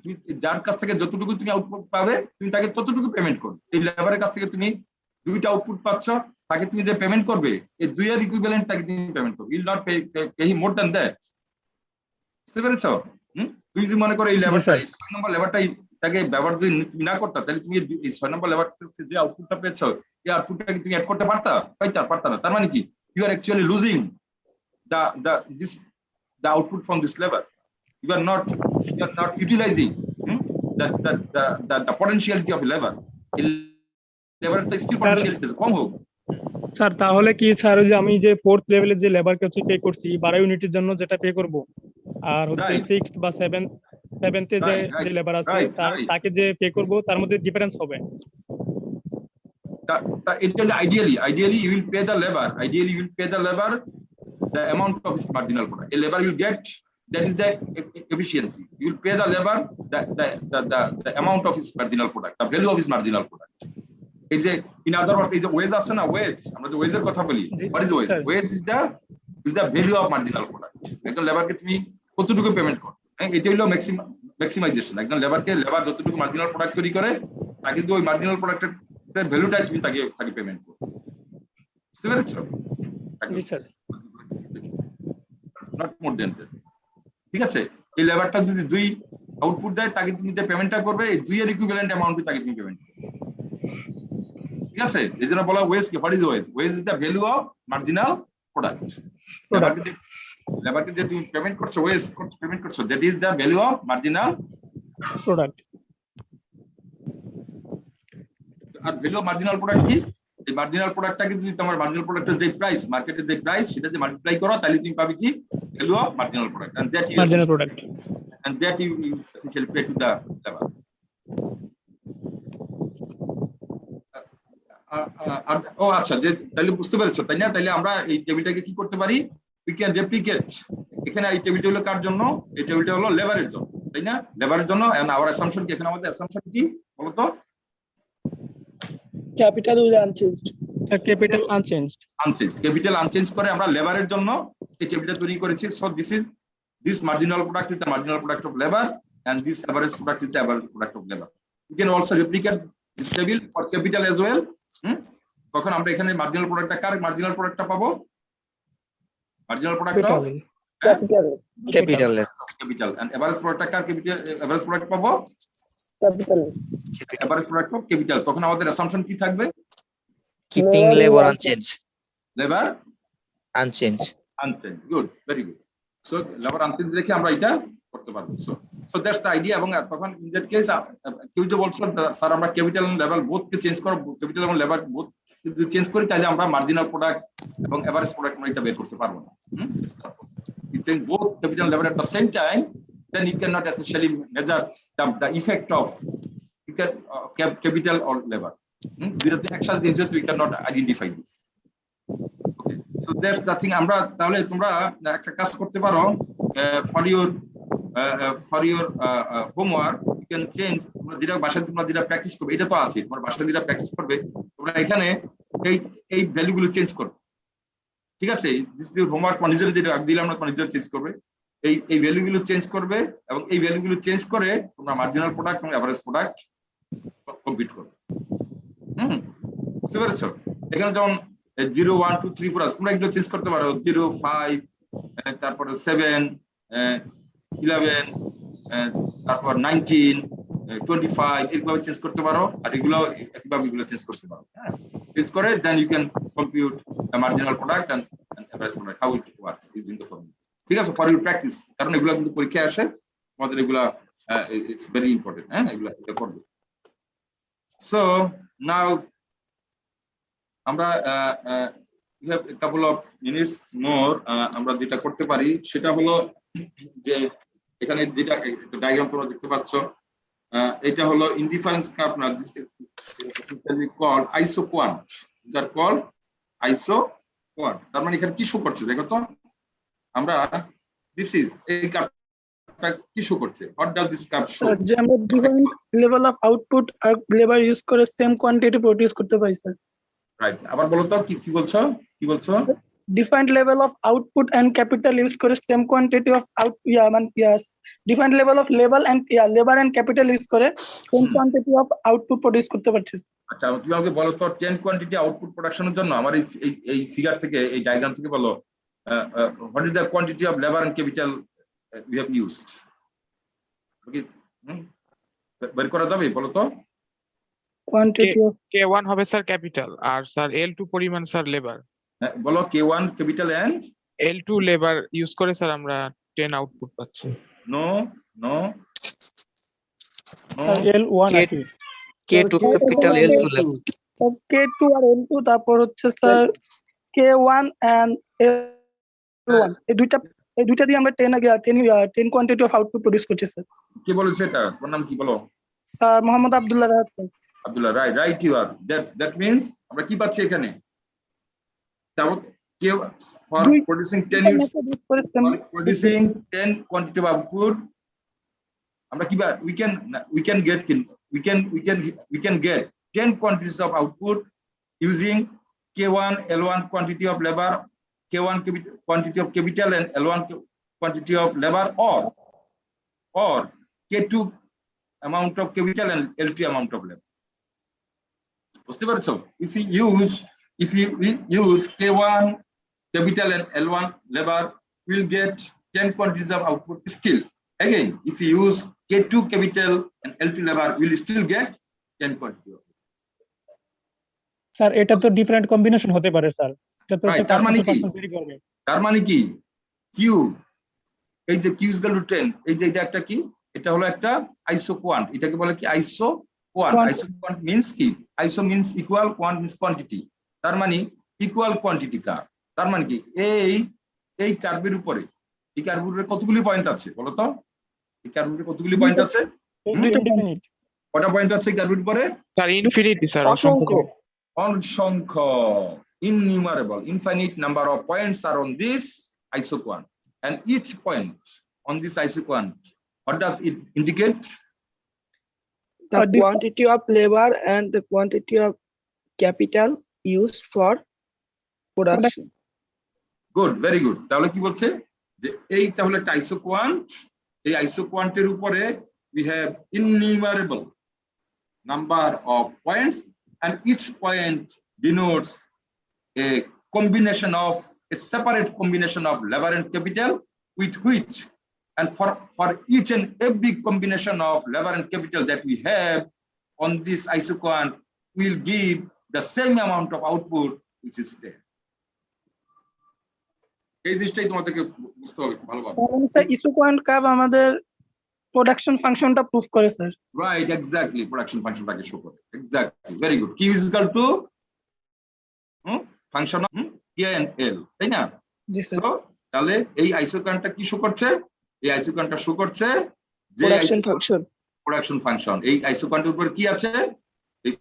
Speaker 2: তুমি যার কাছ থেকে যতটুকু তুমি আউটপুট পাবে তুমি তাকে ততটুকু পেমেন্ট করবে। এই লেবারের কাছ থেকে তুমি দুইটা আউটপুট পাচ্ছ, তাকে তুমি যে পেমেন্ট করবে এই দুইয়ের ইকুইভ্যালেন্ট তাকে তুমি পেমেন্ট করবে, will not pay him more than that. বুঝতে পেরেছো? তুমি যদি মনে করো এই লেবারটা 6 নম্বর লেবারটাই তাকে ব্যবহার যদি তুমি না করতা তাহলে তুমি এই 6 নম্বর লেবার যে আউটপুটটা পেয়েছো এই আউটপুটটাকে তুমি অ্যাড করতে পারতা না। তার মানে কি, you are actually losing the output from this level. You are not utilizing the potentiality of a lever. Lever is still potentiality কম হোক।
Speaker 10: স্যার তাহলে কি স্যার ওই যে আমি যে ফোর্থ লেভেলের যে লেবারকে হচ্ছে পে করছি 12 ইউনিটের জন্য যেটা পে করব, আর হচ্ছে
Speaker 2: Right.
Speaker 10: 6th বা 7th যে লেবার আছে
Speaker 2: right.
Speaker 10: তাকে যে পে করব তার মধ্যে ডিফারেন্স হবে।
Speaker 2: Ideally you will pay the labor. Ideally you will pay the labor the amount of his marginal product. A labor will get, that is the efficiency. You will pay the labor the amount of his marginal product, the value of his marginal product. এই যে in other words, এই যে wedge আছে না, wedge, আমরা যে ওয়েজের কথা বলি, what is wage? Wage is the value of marginal product. একজন লেবারকে তুমি কতটুকু পেমেন্ট করো, এটা হলো ম্যাক্সিমাইজেশন। একজন লেবার যতটুকু মার্জিনাল প্রোডাক্ট তৈরি করে তাকে কিন্তু ওই মার্জিনাল প্রোডাক্টের ভ্যালুটাই তুমি তাকে পেমেন্ট করো। বুঝতে পেরেছো?
Speaker 10: জি sir.
Speaker 2: Not more than that. ঠিক আছে, এই লেবারটা যদি 2 আউটপুট দেয় তাকে তুমি যে পেমেন্টটা করবে এই 2 এর ইকুইভ্যালেন্ট অ্যামাউন্টে তাকে তুমি পেমেন্ট করবে। ঠিক আছে, এই জন্য বলা ওয়েজ কি, what is wage? Wage is the value of marginal product. লেবারকে যে তুমি পেমেন্ট করছো, ওয়েজ পেমেন্ট করছো, that is the value of marginal
Speaker 10: product.
Speaker 2: আর ভ্যালু অফ মার্জিনাল প্রোডাক্ট কি? এই মার্জিনাল প্রোডাক্টটাকে যদি তোমার মার্জিনাল প্রোডাক্টের যে প্রাইস, মার্কেটের যে প্রাইস, সেটা যে মাল্টিপ্লাই করো তাহলে তুমি পাবে কি, value of marginal product, and that you
Speaker 10: marginal product,
Speaker 2: and that you essentially pay to the labor. ও আচ্ছা, যে তাহলে বুঝতে পেরেছো তাই না? তাহলে আমরা এই টেবিলটাকে কি করতে পারি, we can replicate। এখানে এই টেবিলটা হলো কার জন্য? এই টেবিলটা হলো লেবারের জন্য, তাই না? লেবারের জন্য। and our assumption কি, এখানে আমাদের assumption কি বলো তো?
Speaker 5: Capital will unchanged.
Speaker 10: Capital unchanged.
Speaker 2: Capital unchange করে আমরা লেবারের জন্য এই টেবিলটা তৈরি করেছি। So this marginal product is the marginal product of labor, and this average product is the average product of labor. You can also replicate this table for capital as well. তখন আমরা এখানে মার্জিনাল প্রোডাক্টটা কার marginal প্রোডাক্টটা পাবো? Marginal product of
Speaker 7: capital
Speaker 2: and average প্রোডাক্টটা কার? Capital average product পাবো average product of capital. তখন আমাদের অ্যাসাম্পশন কি থাকবে?
Speaker 7: Keeping labour unchange.
Speaker 2: Labour
Speaker 7: unchange.
Speaker 2: Good, very good. So labour unchange রেখে আমরা এটা করতে পারবো। So that's the idea. এবং তখন ইন দ্যাট কেস কেউ যে বলছো স্যার আমরা ক্যাপিটাল এবং লেবার বোথকে চেঞ্জ করব, ক্যাপিটাল এবং লেবার বোথ যদি চেঞ্জ করি তাহলে আমরা মার্জিনাল প্রোডাক্ট এবং এভারেজ প্রোডাক্ট আমরা এটা বের করতে পারবো না। You change both capital and labor at the same time, then you cannot essentially measure the effect of capital or labor. Because the actual changes we cannot identify this. Okay, so that's the thing. আমরা তাহলে তোমরা একটা কাজ করতে পারো, for your homework you can change, তোমরা যেটা বাসায় তোমরা যেটা প্র্যাকটিস করবে, এটা তো আছে, তোমার বাসায় যেটা প্র্যাকটিস করবে তোমরা এখানে এই ভ্যালুগুলো চেঞ্জ করবে। ঠিক আছে, দিস ইজ হোমওয়ার্ক। নিজের যেটা দিলাম না নিজের চেঞ্জ করবে, এই ভ্যালুগুলো চেঞ্জ করবে এবং এই ভ্যালুগুলো চেঞ্জ করে তোমরা মার্জিনাল প্রোডাক্ট এবং এভারেজ প্রোডাক্ট কম্পিউট করবে। বুঝতে পেরেছো? এখানে যেমন 0 1 2 3 4 আছে, তোমরা এগুলো চেঞ্জ করতে পারো 0 5 তারপরে 7 11 তারপর 19 25 এরকম চেঞ্জ করতে পারো, আর এগুলো একভাবে এগুলো চেঞ্জ করতে পারো। হ্যাঁ, চেঞ্জ করে then you can compute the marginal product and average product how it works using the formula. ঠিক আছে, ফর ইউর প্র্যাকটিস, কারণ এগুলো কিন্তু পরীক্ষায় আসে, আমাদের এগুলা ইটস ভেরি ইম্পর্টেন্ট। হ্যাঁ, এগুলো এটা করবে। সো নাও আমরা we have a couple of minutes more, আমরা যেটা করতে পারি সেটা হলো যে এখানে যেটা ডায়াগ্রাম তোমরা দেখতে পাচ্ছ, এটা হলো ইনডিফারেন্স কার্ভ না, this is called isoquant, this are called isoquant. তার মানে এখানে কি শো করছে দেখো তো, আমরা দিস ইজ এই কার্ভটা কি শো করছে, what does this curve show?
Speaker 5: যে আমরা ডিফারেন্ট লেভেল অফ আউটপুট আর লেবার ইউজ করে সেম কোয়ান্টিটি প্রোডিউস করতে পারি স্যার।
Speaker 2: রাইট, আবার বলো তো কি বলছো, কি বলছো?
Speaker 5: Different level of output and capital use করে same quantity of different level of labour and capital use করে same quantity of output produce করতে পারছি।
Speaker 2: আচ্ছা, তুমি আমাকে বলো তো 10 কোয়ান্টিটি আউটপুট প্রোডাকশনের জন্য আমার এই ফিগার থেকে, এই ডায়াগ্রাম থেকে বলো what is the quantity of labour and capital we have used? Okay, বের করা যাবে বলো তো?
Speaker 5: কোয়ান্টিটি অফ
Speaker 1: K1 হবে স্যার ক্যাপিটাল, আর স্যার L2 পরিমাণ স্যার লেবার।
Speaker 2: বলো K1 capital and
Speaker 1: L2 labour use করে স্যার আমরা 10 আউটপুট পাচ্ছি।
Speaker 2: নো
Speaker 10: L1 আছে,
Speaker 7: K2 capital L2 level.
Speaker 5: K2 আর L2, তারপর হচ্ছে স্যার K1 এন্ড L1, এই দুইটা দিয়ে আমরা 10 কোয়ান্টিটি অফ আউটপুট প্রোডিউস করছি স্যার।
Speaker 2: কি বলেছে এটা, তোমার নাম কি বলো?
Speaker 5: Sir Mohammad Abdullah Rahat.
Speaker 2: Abdullah, right you are, that means আমরা কি পাচ্ছি এখানে, তারপর for producing 10 units, producing 10 quantity of output, আমরা কি we can get 10 quantities of output using K1 L1 quantity of labor, K1 quantity of capital and L1 quantity of labor, or K2 amount of capital and L2 amount of labor. বুঝতে পারছো? If we use K1 capital and L1 labor, we'll get 10 quantities of output still. Again, if we use K2 capital and L2 labor, we'll still get 10 quantity of.
Speaker 10: Sir এটা তো different combination হতে পারে sir, এটা তো
Speaker 2: তার মানে কি, তার মানে কি Q, এই যে Q is equal to 10, এই যে এটা একটা কি, এটা হলো একটা আইসোকোয়ান্ট, এটাকে বলে কি আইসোকোয়ান্ট। আইসোকোয়ান্ট মিন্স কি, আইসো means equal, quant means quantity, তার মানে ইকুয়াল কোয়ান্টিটি কার্ভ। তার মানে কি এই কার্ভের উপরে, এই কার্ভের উপরে কতগুলি পয়েন্ট আছে বলো তো, এই কার্ভের উপরে কতগুলি পয়েন্ট আছে? কটা পয়েন্ট আছে এই কার্ভের উপরে?
Speaker 1: স্যার ইনফিনিটি স্যার, অসংখ্য
Speaker 2: innumerable, infinite number of points are on this isoquant, and each point on this isoquant, what does it indicate?
Speaker 6: The quantity of labor and the quantity of capital used for production.
Speaker 2: Good, very good. তাহলে কি বলছে যে এইটা হলো একটা আইসোকোয়ান্ট, এই আইসোকোয়ান্টের উপরে we have innumerable number of points, and each point denotes a combination of a separate combination of labor and capital, with which, and for each and every combination of labor and capital that we have on this isoquant will give the same amount of output, which is 10. এই জিনিসটাই তোমাদেরকে বুঝতে হবে ভালোভাবে।
Speaker 5: Sir isoquant curve আমাদের production ফাংশনটা proof করে sir.
Speaker 2: Right, exactly, production ফাংশনটাকে শো করে। Exactly, very good. Q is equal to function of K and L, তাই না?
Speaker 5: জি স্যার।
Speaker 2: সো তাহলে এই আইসোকোয়ান্টটা কি শো করছে, এই আইসোকোয়ান্টটা শো করছে যে প্রোডাকশন ফাংশন। এই আইসোকোয়ান্টের উপর কি আছে, এই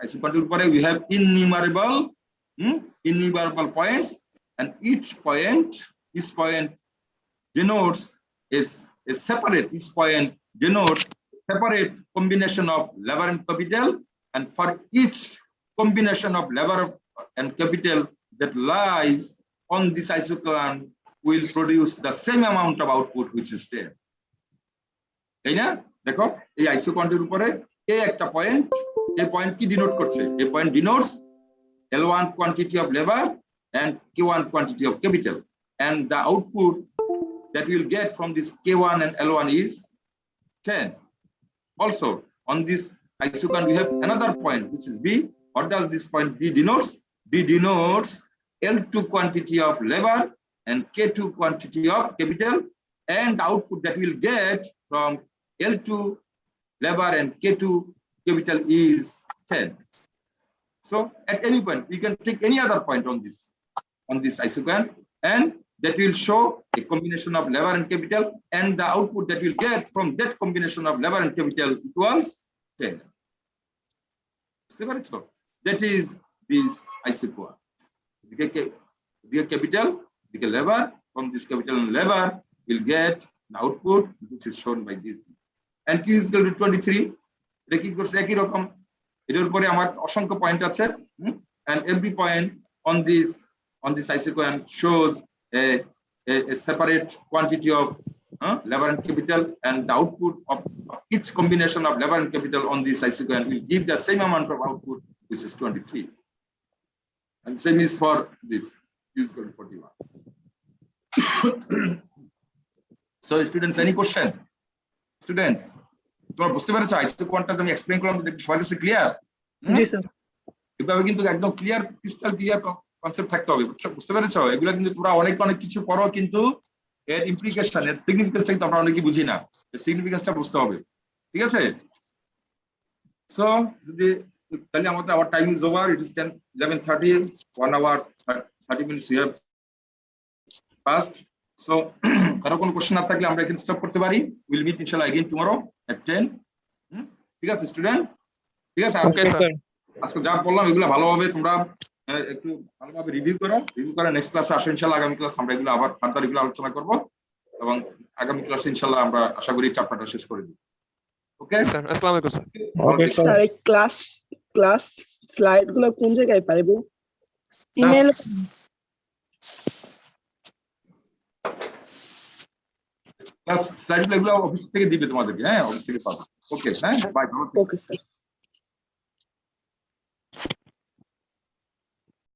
Speaker 2: আইসোকোয়ান্টের উপরে we have innumerable points, and each point denotes a separate, each point denotes a separate combination of labor and capital, and for each combination of labor and capital that lies on this isoquant will produce the same amount of output, which is 10. তাই না? দেখো এই আইসোকোয়ান্টের উপরে এই একটা point, এই point কি denote করছে? এই point denotes L1 quantity of labor and K1 quantity of capital, and the output that we will get from this K1 and L1 is 10. Also on this isochron we have another point which is B. What does this point B denotes? B denotes L2 quantity of labor and K2 quantity of capital, and the output that we will get from L2 labor and K2 capital is 10. So at any point we can take any other point on this isochron, and that will show a combination of labor and capital, and the output that we'll get from that combination of labor and capital equals 10. That is this isochron. The capital, the labor, from this capital and labor will get the output which is shown by this. And Q is equal to 23. এটা কি করছে? একই রকম। এর উপরে আমার অসংখ্য point আছে, and every point on this isochron shows a separate quantity of labor and capital, and the output of each combination of labor and capital on this isochron will give the same amount of output, which is 23. And same is for this, Q is equal to 41. So students, any question? Students, তোমরা বুঝতে পেরেছো আইসোকোয়ান্টটা আমি explain করলাম, সবার কাছে clear?
Speaker 5: জি sir.
Speaker 2: এভাবে কিন্তু একদম ক্লিয়ার, ক্রিস্টাল ক্লিয়ার কনসেপ্ট থাকতে হবে, বুঝতে পেরেছো? এগুলো কিন্তু তোমরা অনেক কিছু পড়ো, কিন্তু এর ইমপ্লিকেশন, এর সিগনিফিকেন্সটা কিন্তু আমরা অনেকেই বুঝি না, এর সিগনিফিকেন্সটা বুঝতে হবে, ঠিক আছে? সো যদি তাহলে আমাদের our time is over, it is 11:30, 1 hour 30 minutes we have passed. So কারো কোনো কোশ্চেন না থাকলে আমরা এখানে স্টপ করতে পারি। উইল মিট ইনশাআল্লাহ अगेन টুমরো at 10. ঠিক আছে স্টুডেন্ট? ঠিক আছে,
Speaker 4: ওকে স্যার।
Speaker 2: আজকে যা বললাম এগুলো ভালোভাবে তোমরা একটু ভালোভাবে রিভিউ করে নেক্সট ক্লাসে আসো ইনশাআল্লাহ। আগামী ক্লাস আমরা এগুলো আবার ফার্দার এগুলো আলোচনা করব, এবং আগামী ক্লাসে ইনশাআল্লাহ আমরা আশা করি চ্যাপ্টারটা শেষ করে দেব। ওকে
Speaker 4: স্যার, আসসালামু আলাইকুম স্যার।
Speaker 10: Okay sir.
Speaker 6: স্যার এই ক্লাস স্লাইড গুলো কোন জায়গায় পাইবো? ইমেল?
Speaker 2: ক্লাস স্লাইডগুলো এগুলো অফিস থেকে দিবে তোমাদেরকে, হ্যাঁ অফিস থেকে পাবো। ওকে, হ্যাঁ বাই।
Speaker 6: Okay sir.